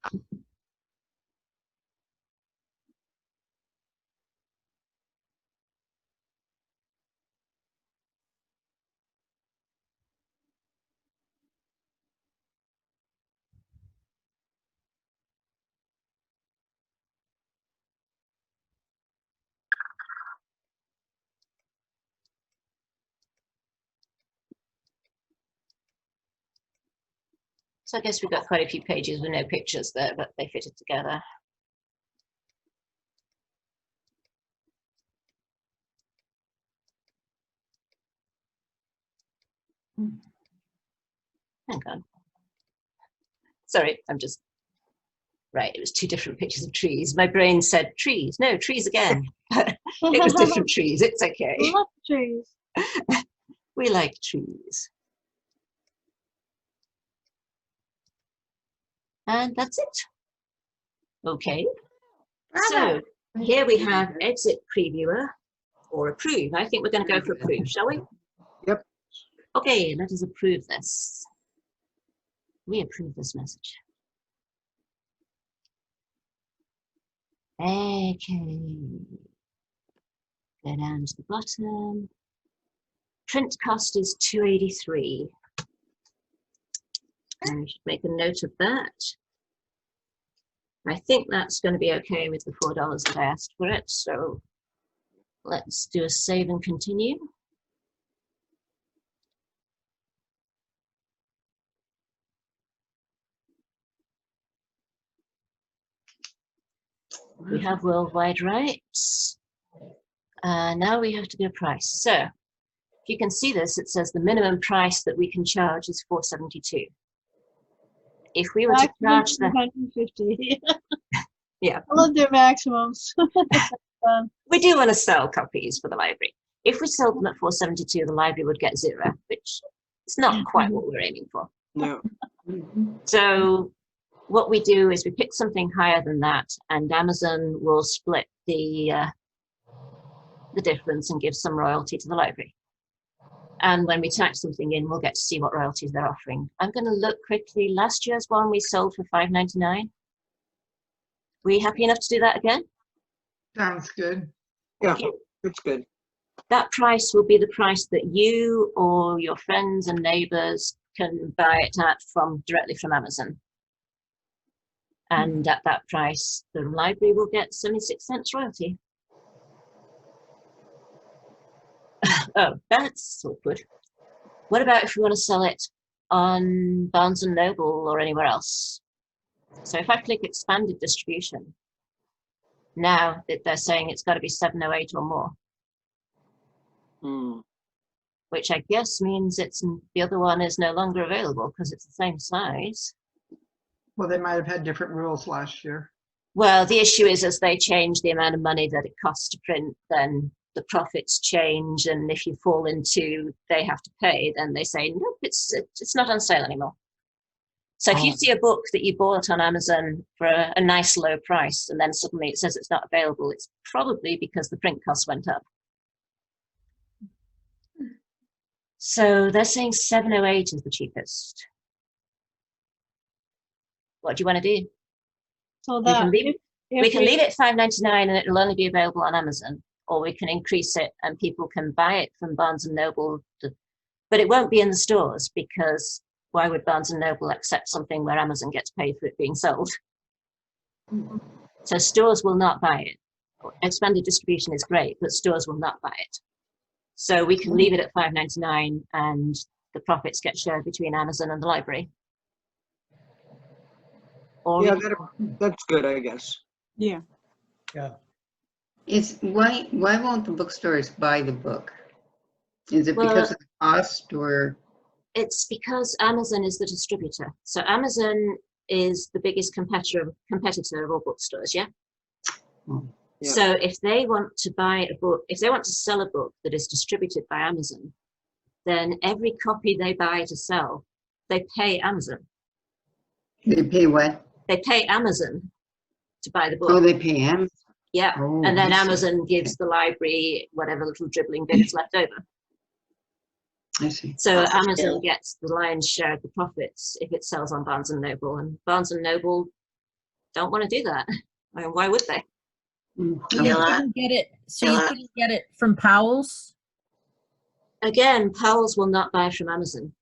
So I guess we've got quite a few pages with no pictures there, but they fitted together. Hang on. Sorry, right, it was two different pictures of trees. My brain said trees. No, trees again. It was different trees. It's okay. Love trees. We like trees. And that's it. Okay. So here we have exit previewer or approve. I think we're going to go for approve, shall we? Yep. Okay, let us approve this. We approve this message. Okay. Go down to the bottom. Print cost is $2.83. And we should make a note of that. I think that's going to be okay with the $4 that I asked for it. So let's do a save and continue. We have worldwide rights. Now we have to do price. So if you can see this, it says the minimum price that we can charge is $4.72. If we were to charge the 150. Yeah, I love their maximums. we do want to sell copies for the library. If we sold them at $4.72, the library would get zero, which is not quite what we're aiming for. No. So what we do is we pick something higher than that, and Amazon will split the difference and give some royalty to the library. And when we type something in, we'll get to see what royalties they're offering. I'm going to look quickly. Last year's one we sold for $5.99. We happy enough to do that again? Sounds good. Yeah, Okay. it's good. That price will be the price that you or your friends and neighbors can buy it directly from Amazon. And at that price, the library will get 76 cents royalty. Oh, that's awkward. What about if we want to sell it on Barnes & Noble or anywhere else? So if I click expanded distribution, now they're saying it's got to be 708 or more, which I guess means the other one is no longer available because it's the same size. Well, they might have had different rules last year. Well, the issue is as they change the amount of money that it costs to print, then the profits change, and if you fall into they have to pay, then they say nope, it's not on sale anymore. So if you see a book that you bought on Amazon for a nice low price and then suddenly it says it's not available, it's probably because the print costs went up. So they're saying 708 is the cheapest. What do you want to do? So We that can leave if it at $5.99 and it'll only be available on Amazon, or we can increase it and people can buy it from Barnes & Noble, but it won't be in the stores because why would Barnes & Noble accept something where Amazon gets paid for it being sold? So stores will not buy it. Expanded distribution is great, but stores will not buy it. So we can leave it at $5.99 and the profits get shared between Amazon and the library. Or Yeah, that's good, I guess. Yeah. Why won't the bookstores buy the book? Is it because of the cost or? It's because Amazon is the distributor. So Amazon is the biggest competitor of all bookstores, yeah? Yeah. So if they want to buy a book, if they want to sell a book that is distributed by Amazon, then every copy they buy to sell, they pay Amazon. They pay what? They pay Amazon to buy the book. Oh, they pay Amazon? Yeah, Oh, and then I see. Amazon gives the library whatever little dribbling bit is left over. I see. So Amazon gets the lion's share of the profits if it sells on Barnes & Noble, and Barnes & Noble don't want to do that. I mean, why would they? You couldn't get it, so you couldn't get it from Powell's? Again, Powell's will not buy from Amazon.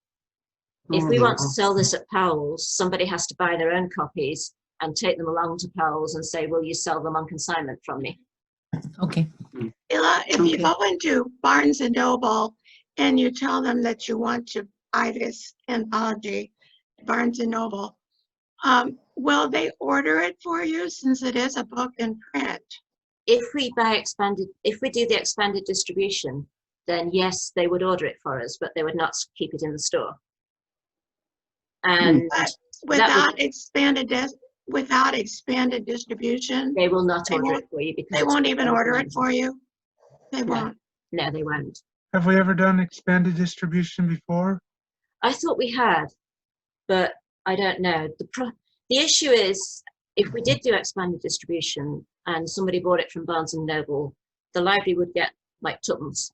If we want to sell this at Powell's, somebody has to buy their own copies and take them along to Powell's and say, will you sell them on consignment from me? Okay. Sheila, if you go into Barnes and Noble and you tell them that you want to buy this anthology, Barnes and Noble, will they order it for you since it is a book in print? If we do the expanded distribution, then yes, they would order it for us, but they would not keep it in the store. And without expanded distribution, they will not order it for you because they won't even order it for you. They won't. No, they won't. Have we ever done expanded distribution before? I thought we had, but I don't know. The issue is, if we did do expanded distribution and somebody bought it from Barnes & Noble, the library would get like tons.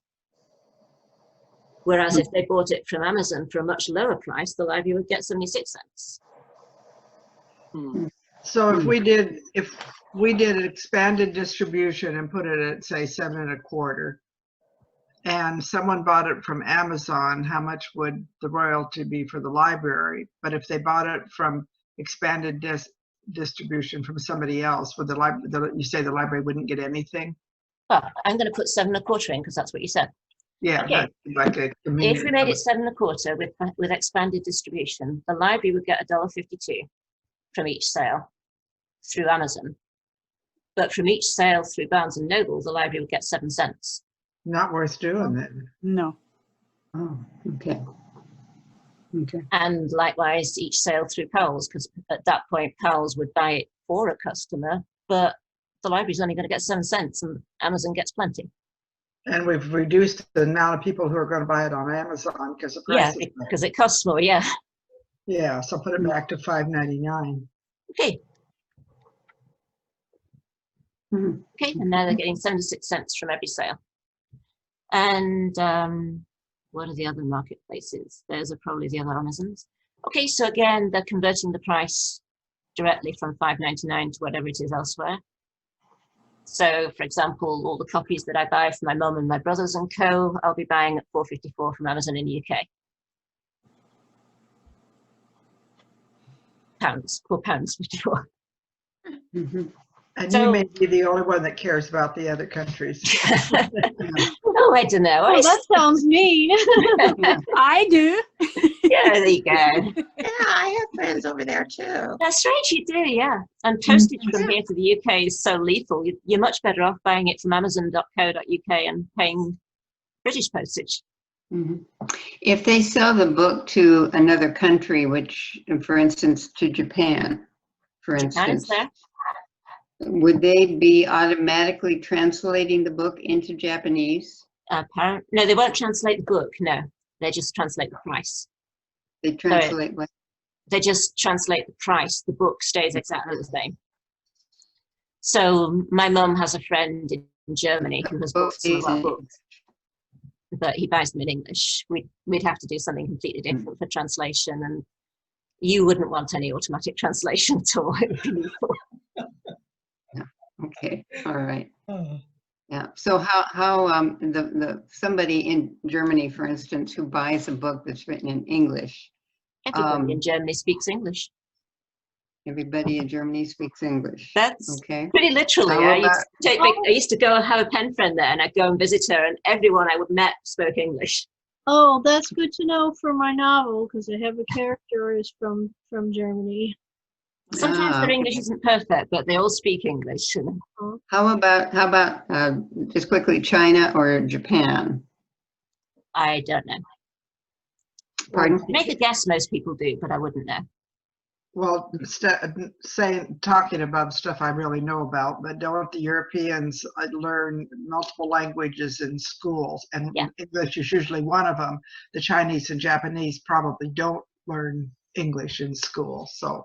Whereas if they bought it from Amazon for a much lower price, the library would get 76 cents. So if we did expanded distribution and put it at say 7.25, and someone bought it from Amazon, how much would the royalty be for the library? But if they bought it from expanded distribution from somebody else, would you say the library wouldn't get anything? Well, I'm going to put 7.25 in because that's what you said. Yeah, Okay. like a If we made it 7.25 with expanded distribution, the library would get $1.52 from each sale through Amazon. But from each sale through Barnes & Noble, the library would get 7 cents. Not worth doing then. No. Oh, okay. Okay. And likewise, each sale through Powell's, because at that point, Powell's would buy it for a customer, but the library's only going to get 7 cents and Amazon gets plenty. And we've reduced the amount of people who are going to buy it on Amazon because the price is because it costs more, yeah. Yeah, so put it back to $5.99. Okay. Okay, and now they're getting 76 cents from every sale. And what are the other marketplaces? Those are probably the other Amazons. Okay, so again, they're converting the price directly from $5.99 to whatever it is elsewhere. So, for example, all the copies that I buy for my mum and my brothers and co, I'll be buying at $4.54 from Amazon in the UK. pounds, before. Mhm. And So- you may be the only one that cares about the other countries. Oh, I don't know. Oh, that sounds mean. I do. Yeah, there you go. Yeah, I have friends over there too. That's right, you do, yeah. And postage from here to the UK is so lethal. You're much better off buying it from Amazon.co.uk and paying British postage. Mhm. If they sell the book to another country, which, for instance, to Japan, for Japan is instance, there. would they be automatically translating the book into Japanese? No, they won't translate the book. No, they just translate the price. They translate what? They just translate the price. The book stays exactly the same. So my mum has a friend in Germany who has bought some of our books, but he buys them in English. We'd have to do something completely different for translation, and you wouldn't want any automatic translation at all. It would be lethal. Okay, all right. Yeah. So how somebody in Germany, for instance, who buys a book that's written in English, Everybody in Germany speaks English. everybody in Germany speaks English. That's Okay. pretty literally. How I used to go have a pen friend there, and I'd go and visit her, and everyone I would met spoke English. Oh, that's good to know for my novel because I have a character is from Germany. Sometimes their English isn't perfect, but they all speak English. And How about just quickly, China or Japan? I don't know. Pardon? Make a guess, most people do, but I wouldn't know. Well, talking about stuff I really know about, but don't the Europeans learn multiple languages in schools? And Yeah. English is usually one of them. The Chinese and Japanese probably don't learn English in school. So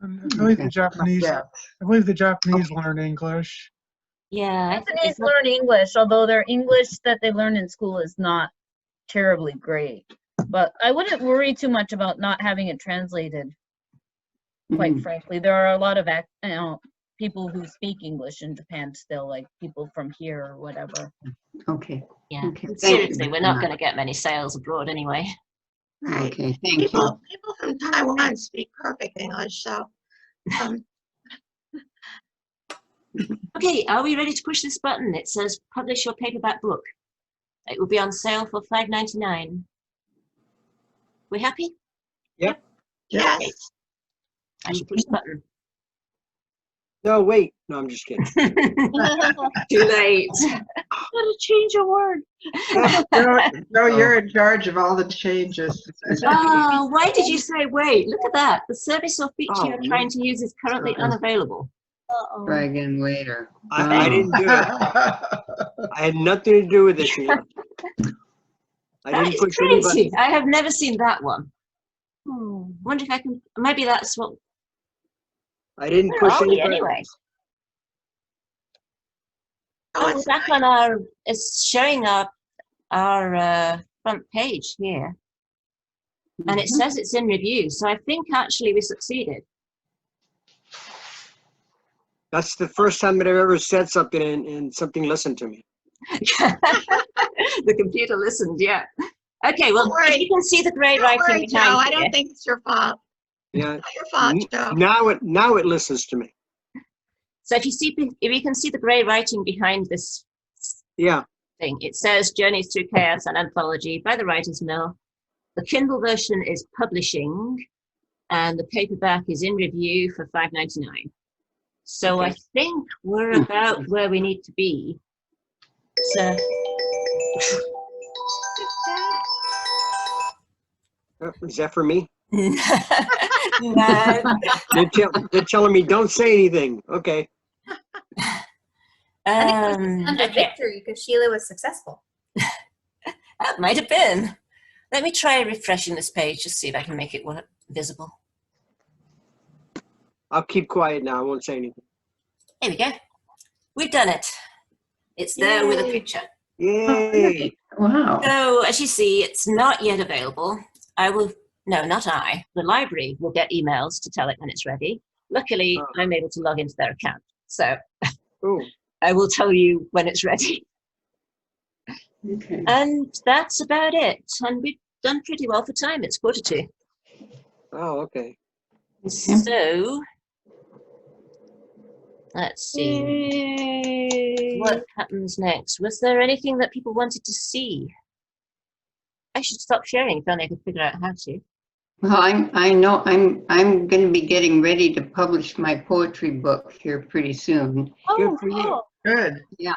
And I believe Okay. the Japanese. yeah, I believe the Japanese learn English. Yeah, Japanese learn English, although their English that they learn in school is not terribly great. But I wouldn't worry too much about not having it translated, quite Mhm. frankly. There are a lot of people who speak English in Japan still, like people from here or whatever. Okay. yeah. Okay, thank you, Seriously, we're not Bettina. going to get many sales abroad anyway. Right. Okay, thank you. People from Taiwan speak perfect English, so Okay, are we ready to push this button? It says publish your paperback book. It will be on sale for $5.99. We happy? yes. Okay. I should push the button. No, wait. No, I'm just kidding. Too late. Gotta change a word. no, you're in charge of all the changes. Oh, why did you say wait? Look at that. The service or feature Oh, you're trying to use is currently unavailable. Uh-oh. Try again later. I didn't do it. I had nothing to do with this. Sheila. I That didn't is push anybody. crazy. I have never seen that one. Wonder if I can, maybe that's what, I didn't where push are we anybody. anyway? Oh, Oh, it's back on our, it's showing up our front page here. And it says it's in review. So I think actually we succeeded. That's the first time that I've ever said something and something listened to me. The computer listened, yeah. Okay, well, Don't worry. if you can see the grey Don't writing worry, Joe. behind I here. don't think it's your fault. Yeah. Not your fault, Joe. Now it listens to me. So if you can see the grey writing behind this Yeah. thing, it says Journeys Through Chaos, an anthology by the Writers Mill. The Kindle version is publishing, and the paperback is in review for $5.99. So Okay. I think we're about where we need to be. So Is that for me? no. They're telling me don't say anything. Okay. I think it was under Okay. victory because Sheila was successful. That might have been. Let me try refreshing this page, just see if I can make it visible. I'll keep quiet now. I won't say anything. Here we go. We've done it. It's there with a picture. Yay. Wow. So as you see, it's not yet available. Not I. The library will get emails to tell it when it's ready. Luckily, I'm able to log into their account. So Oh. I will tell you when it's ready. Okay. And that's about it. And we've done pretty well for time. It's 1:45. Oh, okay. So, let's see. Yay. What happens next? Was there anything that people wanted to see? I should stop sharing if only I could figure out how to. Well, I know I'm going to be getting ready to publish my poetry book here pretty soon. Oh, for you. cool. Good. Yeah,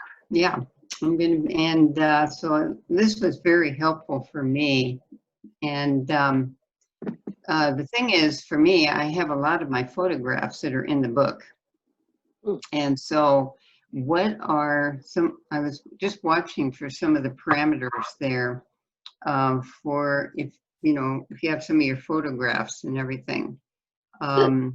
I'm going to, and so this was very helpful for me. And the thing is, for me, I have a lot of my photographs that are in the book. And so what are some, I was just watching for some of the parameters there for if, you know, if you have some of your photographs and everything, how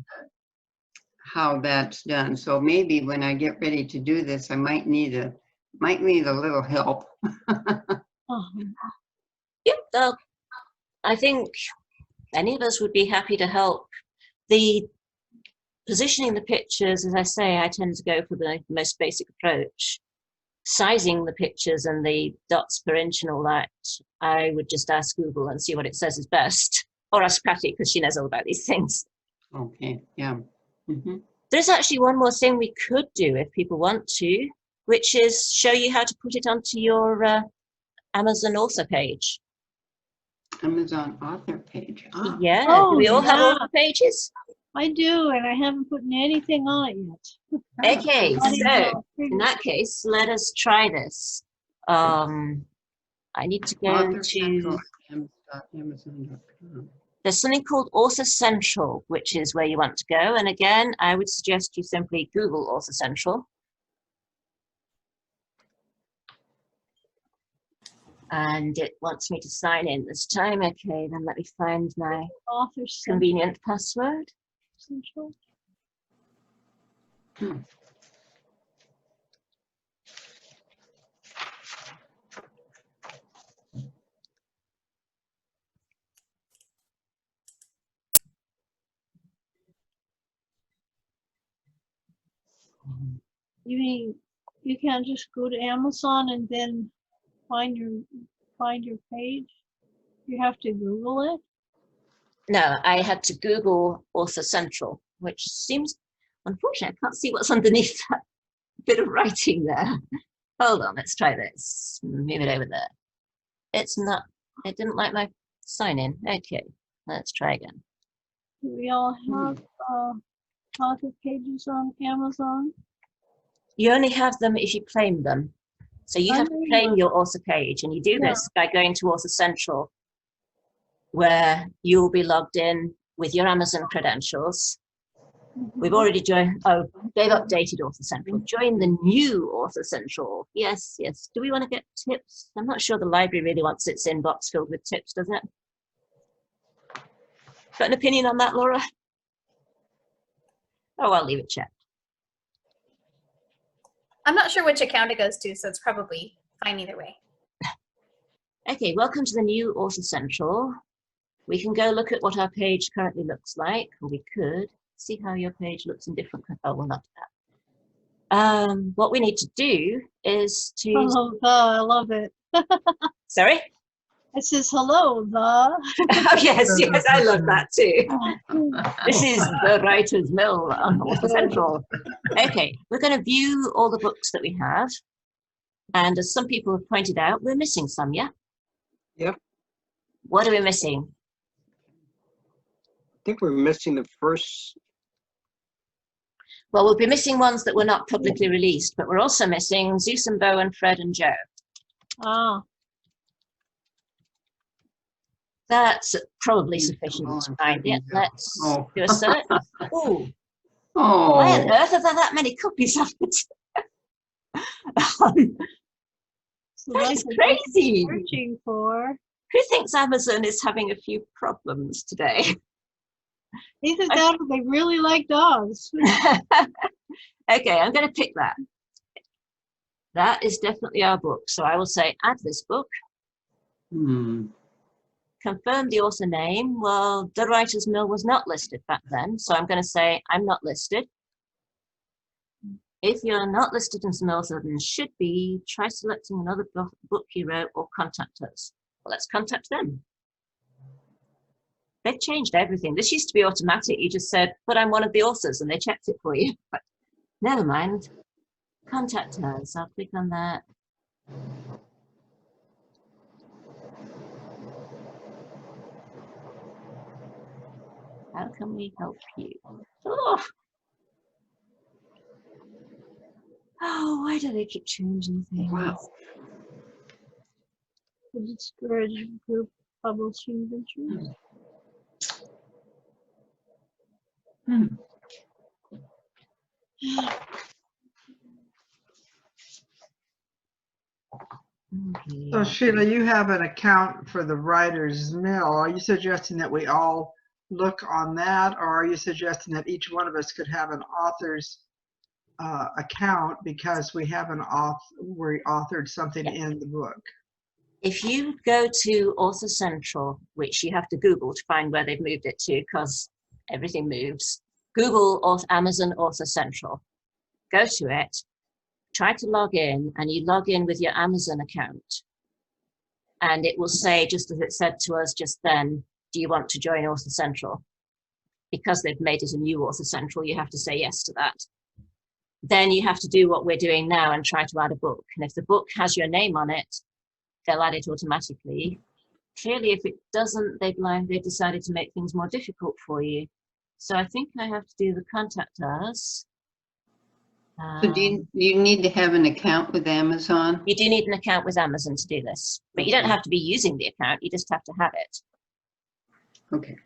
that's done. So maybe when I get ready to do this, I might need a little help. Yep, I think any of us would be happy to help. The positioning the pictures, as I say, I tend to go for the most basic approach. Sizing the pictures and the dots per inch and all that, I would just ask Google and see what it says is best. Or ask Patty, because she knows all about these things. Okay, yeah. Mm-hmm. There's actually one more thing we could do if people want to, which is show you how to put it onto your Amazon author page. Amazon author page. Ah. Yeah, Oh, do we all have yeah. author pages? I do, and I haven't put anything on it yet. Okay, Not even so on in that case, let us try this. I need to go Author to, Central, Amazon.com. there's something called Author Central, which is where you want to go. And again, I would suggest you simply Google Author Central. And it wants me to sign in this time. Okay, then let me find my Author convenient password. Central. You mean you can't just go to Amazon and then find your page? You have to Google it? No, I had to Google Author Central, which seems, unfortunately, I can't see what's underneath that bit of writing there. Hold on, let's try this. Move it over there. It's not, it didn't like my sign in. Okay, let's try again. Do we all have author pages on Amazon? You only have them if you claim them. So you have to claim your author page, and you do this by going to Author Central, where you'll be logged in with your Amazon credentials. We've already joined, oh, they've updated Author Central. Join the new Author Central. Yes, yes. Do we want to get tips? I'm not sure the library really wants its inbox filled with tips, does it? Got an opinion on that, Laura? Oh, I'll leave it checked. I'm not sure which account it goes to, so it's probably fine either way. Okay, welcome to the new Author Central. We can go look at what our page currently looks like, or we could see how your page looks in different, oh, well, not that. What we need to do is to... Hello, I love it. Sorry? It says hello, Oh, yes, yes, I love that too. This is the Writer's Mill on Author Central. Okay, we're going to view all the books that we have. And as some people have pointed out, we're missing some, yeah? Yep. What are we missing? I think we're missing the first. Well, we'll be missing ones that were not publicly released, but we're also missing Zeus and Bo and Fred and Joe. Ah. That's probably sufficient to find it. Let's do a search. Ooh. Oh. Why on earth are there that many copies of it? So that is that's crazy. Searching for. Who thinks Amazon is having a few problems today? Either that or they really like dogs. Okay, I'm going to pick that. That is definitely our book. So I will say add this book. Confirm the author name. Well, The Writer's Mill was not listed back then, so I'm going to say I'm not listed. If you're not listed as an author, then should be, try selecting another book you wrote or contact us. Well, let's contact them. They've changed everything. This used to be automatic. You just said, but I'm one of the authors, and they checked it for you. But never mind. Contact us. I'll click on that. How can we help you? Oh, why do they keep changing things? Wow. The Discouraged Group Publishing Ventures. Okay. So Sheila, you have an account for the Writer's Mill. Are you suggesting that we all look on that, or are you suggesting that each one of us could have an author's account because we have an we authored something in the book? If you go to Author Central, which you have to Google to find where they've moved it to, because everything moves, Google Amazon Author Central. Go to it, try to log in, and you log in with your Amazon account. And it will say, just as it said to us just then, do you want to join Author Central? Because they've made it a new Author Central, you have to say yes to that. Then you have to do what we're doing now and try to add a book. And if the book has your name on it, they'll add it automatically. Clearly, if it doesn't, they've decided to make things more difficult for you. So I think I have to do the contact us. So do you need to have an account with Amazon? You do need an account with Amazon to do this, but you don't have to be using the account, you just have to have it. Okay.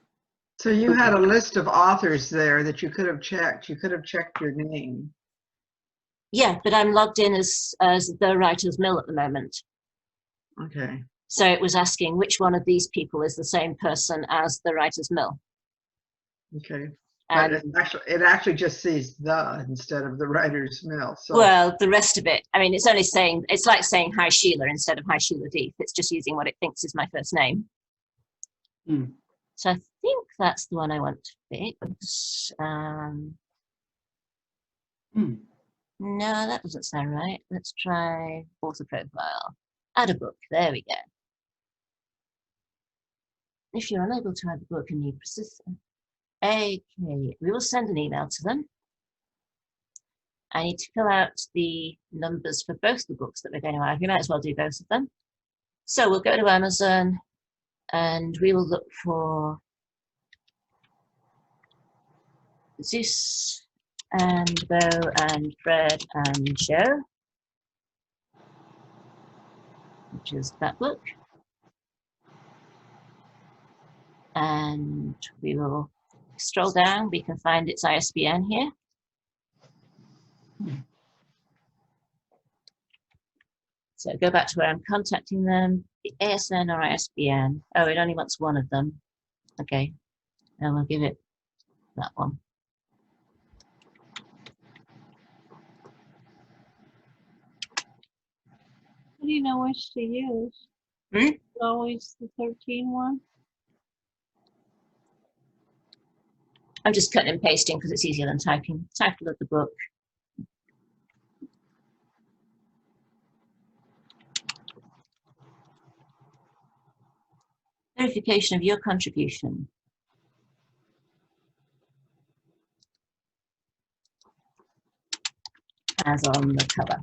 So you had a list of authors there that you could have checked. You could have checked your name. Yeah, but I'm logged in as the Writer's Mill at the moment. Okay. So it was asking which one of these people is the same person as the Writer's Mill. Okay. But And it actually just sees the instead of the Writer's Mill. So well, the rest of it, I mean, it's only saying, it's like saying hi Sheila instead of hi Sheila Deeth. It's just using what it thinks is my first name. So I think that's the one I want to fix. No, that doesn't sound right. Let's try author profile. Add a book. There we go. If you're unable to add the book and you persist, okay, we will send an email to them. I need to fill out the numbers for both the books that we're going to add. We might as well do both of them. So we'll go to Amazon and we will look for Zeus and Bo and Fred and Joe, which is that book. And we will scroll down. We can find its ISBN here. So go back to where I'm contacting them, the ASN or ISBN. Oh, it only wants one of them. Okay, and we'll give it that one. How do you know which to use? Hmm? Always the 13 one? I'm just cutting and pasting because it's easier than typing. Title of the book. Verification of your contribution. As on the cover.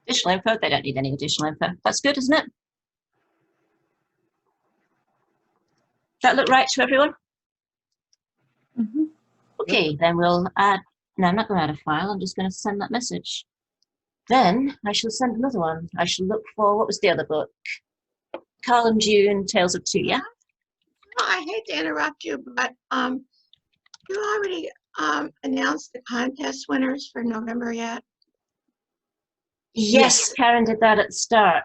Additional info, they don't need any additional info. That's good, isn't it? Does that look right to everyone? Okay, then we'll add, no, I'm not going to add a file, I'm just going to send that message. Then I shall send another one. I shall look for, what was the other book? Carl and June, Tales of Two, yeah? No, I hate to interrupt you, but you already announced the contest winners for November yet? Yes, Karen did that at the start.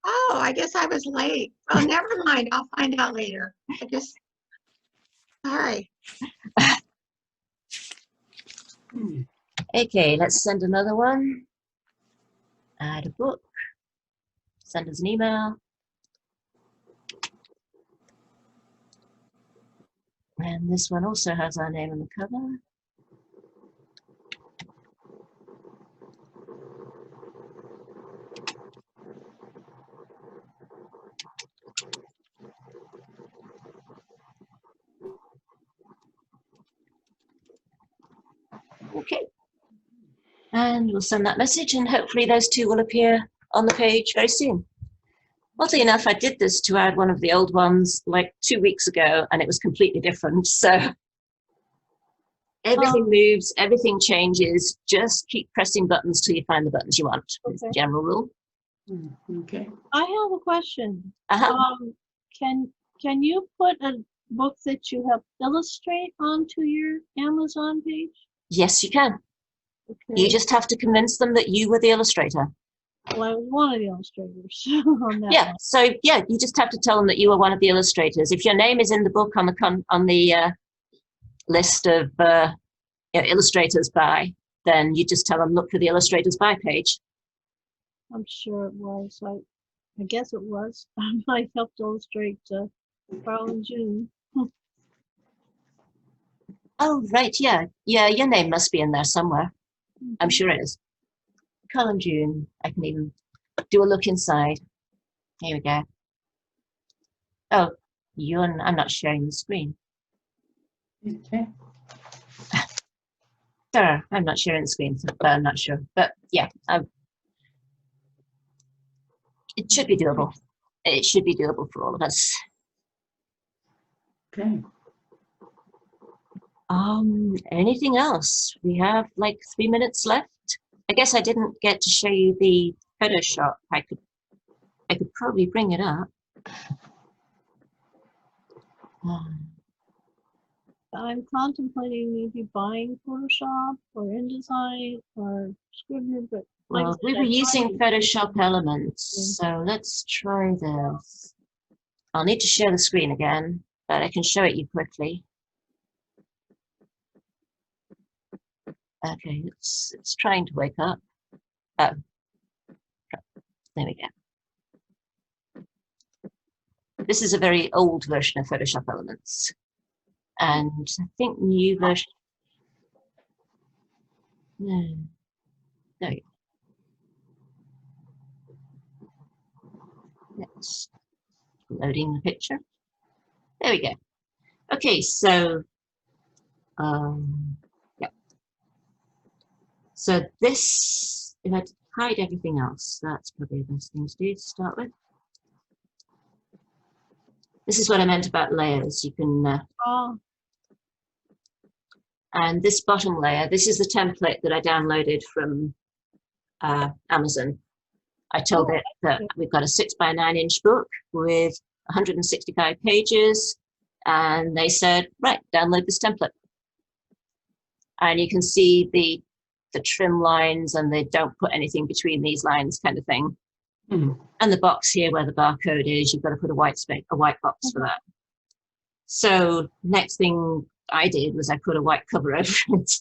Oh, I guess I was late. Well, never mind. I'll find out later. Sorry. Okay, let's send another one. Add a book. Send us an email. And this one also has our name on the cover. And we'll send that message, and hopefully those two will appear on the page very soon. Oddly enough, I did this to add one of the old ones like 2 weeks ago, and it was completely different. So everything moves, everything changes. Just keep pressing buttons till you find the buttons you want. It's the general rule. Okay. I have a question. Uh-huh. Can you put a book that you have illustrate onto your Amazon page? Yes, you can. Okay. You just have to convince them that you were the illustrator. Well, I was one of the illustrators on that Yeah, one. so yeah, you just have to tell them that you were one of the illustrators. If your name is in the book on the list of illustrators by, then you just tell them, look for the illustrators by page. I'm sure it was. I guess it was. I helped illustrate Carl and June. Oh, right, yeah. Yeah, your name must be in there somewhere. I'm sure it is. Carl and June. I can even do a look inside. Here we go. Oh, I'm not sharing the screen. Okay. Sorry, I'm not sharing the screen, but I'm not sure. But yeah, it should be doable. It should be doable for all of us. Okay. Anything else? We have like 3 minutes left. I guess I didn't get to show you the Photoshop. I could probably bring it up. I'm contemplating maybe buying Photoshop or InDesign or Scrivener, but like Well, we were using Photoshop Elements, so let's try this. I'll need to share the screen again, but I can show it you quickly. Okay, it's trying to wake up. Oh, there we go. This is a very old version of Photoshop Elements. And I think new version. No, there we go. Yes, loading the picture. There we go. Okay, so yeah. So this, if I hide everything else, that's probably the best thing to do to start with. This is what I meant about layers. You can. And this bottom layer, this is the template that I downloaded from Amazon. I told it that we've got a 6x9 inch book with 165 pages, and they said, right, download this template. And you can see the trim lines, and they don't put anything between these lines, kind of thing. Mm-hmm. And the box here where the barcode is, you've got to put a white box for that. So next thing I did was I put a white cover over it,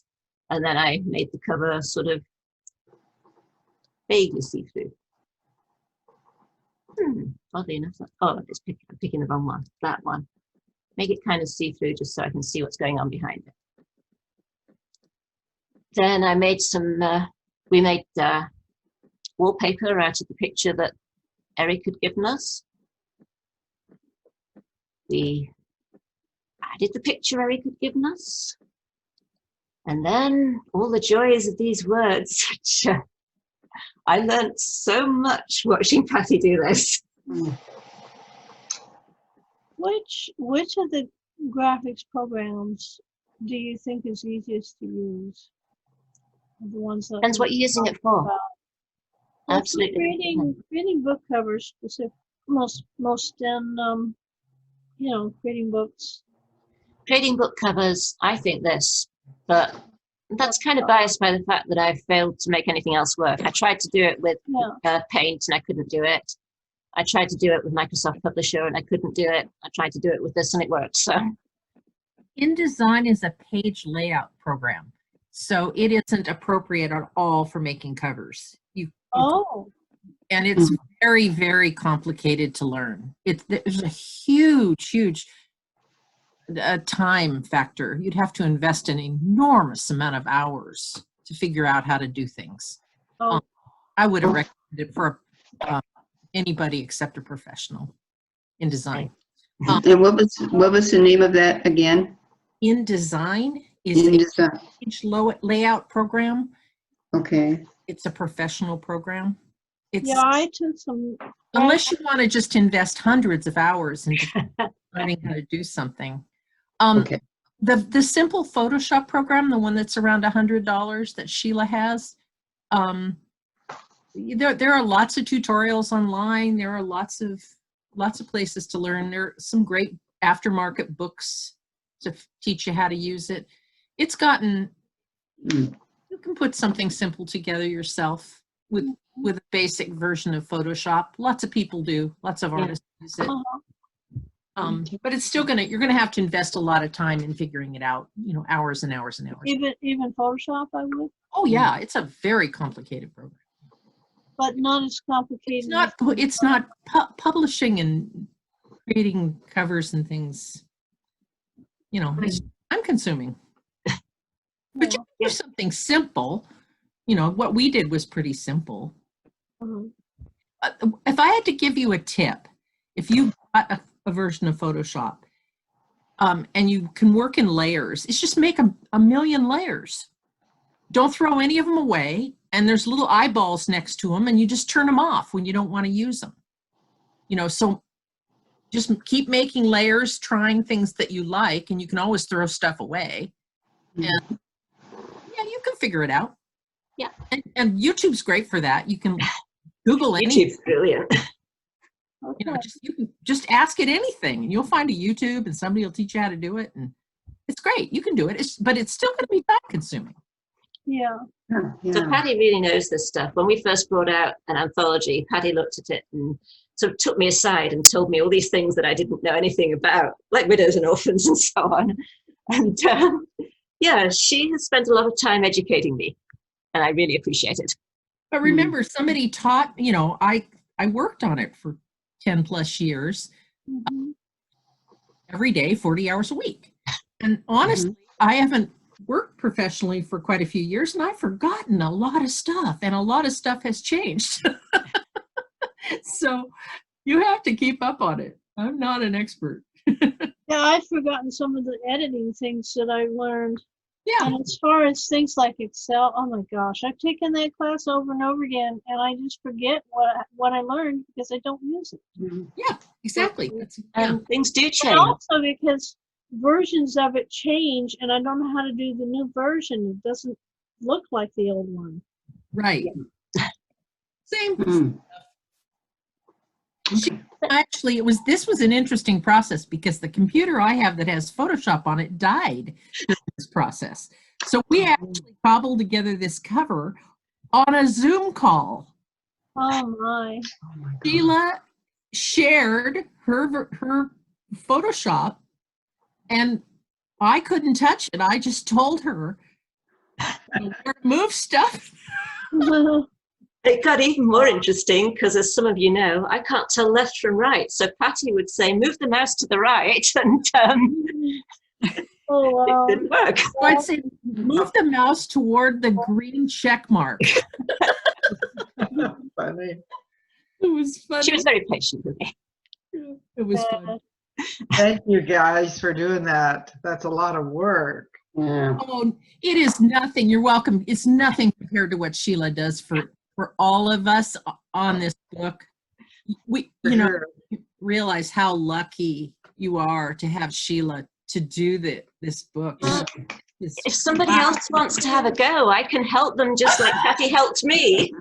and then I made the cover sort of vaguely see-through. Oddly enough, I'm picking the wrong one. That one. Make it kind of see-through just so I can see what's going on behind it. Then I made we made wallpaper out of the picture that Eric had given us. We added the picture Eric had given us. And then all the joys of these words, which I learned so much watching Patty do this. Which of the graphics programs do you think is easiest to use? The ones that Depends what you're using it for. Well, Absolutely. creating book covers, most in creating books. Creating book covers, I think this, but that's kind of biased by the fact that I've failed to make anything else work. I tried to do it with Paint and I couldn't do it. I tried to do it with Microsoft Publisher and I couldn't do it. I tried to do it with this and it worked. So InDesign is a page layout program, so it isn't appropriate at all for making covers. And it's very, very complicated to learn. There's a huge time factor. You'd have to invest an enormous amount of hours to figure out how to do things. I would have recommended it for anybody except a professional. InDesign. And what was the name of that again? InDesign is a page layout program. Okay. It's a professional program. It's, Yeah, I took some. unless you want to just invest hundreds of hours into learning how to do something. Okay. The simple Photoshop program, the one that's around $100 that Sheila has, there are lots of tutorials online. There are lots of places to learn. There are some great aftermarket books to teach you how to use it. It's gotten, you can put something simple together yourself with a basic version of Photoshop. Lots of people do. Lots of artists use it. But it's still you're gonna have to invest a lot of time in figuring it out. You know, hours and hours and hours. Even Photoshop, I would. Oh yeah, it's a very complicated program. But not as complicated. It's not publishing and creating covers and things. You know, it's time consuming. But you do something simple. You know, what we did was pretty simple. If I had to give you a tip, if you got a version of Photoshop and you can work in layers, it's just make a million layers. Don't throw any of them away. And there's little eyeballs next to them, and you just turn them off when you don't want to use them. You know, so just keep making layers, trying things that you like, and you can always throw stuff away. And yeah, you can figure it out. Yeah. And YouTube's great for that. You can Google anything. YouTube's brilliant. You know, you can just ask it anything, and you'll find a YouTube, and somebody will teach you how to do it, and it's great. You can do it, but it's still going to be time consuming. Yeah. So Patty really knows this stuff. When we first brought out an anthology, Patty looked at it and sort of took me aside and told me all these things that I didn't know anything about, like widows and orphans and so on. And yeah, she has spent a lot of time educating me, and I really appreciate it. But remember, somebody taught, you know, I worked on it for 10 plus years, every day, 40 hours a week. And honestly, I haven't worked professionally for quite a few years, and I've forgotten a lot of stuff, and a lot of stuff has changed. So you have to keep up on it. I'm not an expert. Yeah, I've forgotten some of the editing things that I learned. Yeah. And as far as things like Excel, oh my gosh, I've taken that class over and over again, and I just forget what I learned because I don't use it. Yeah, exactly. And things do change. And also because versions of it change, and I don't know how to do the new version. It doesn't look like the old one. Right. Same. Actually, this was an interesting process because the computer I have that has Photoshop on it died during this process. So we actually cobbled together this cover on a Zoom call. Oh my. Sheila shared her Photoshop, and I couldn't touch it. I just told her to move stuff. It got even more interesting because, as some of you know, I can't tell left from right. So Patty would say, move the mouse to the right, and oh, wow. It didn't work. So I'd say, move the mouse toward the green check mark. Funny. It was funny. She was very patient with me. It was fun. Thank you guys for doing that. That's a lot of work. Yeah. Oh, it is nothing. You're welcome. It's nothing compared to what Sheila does for all of us on this book. We, For you know, sure. realize how lucky you are to have Sheila to do this book. If somebody else wants to have a go, I can help them just like Patty helped me.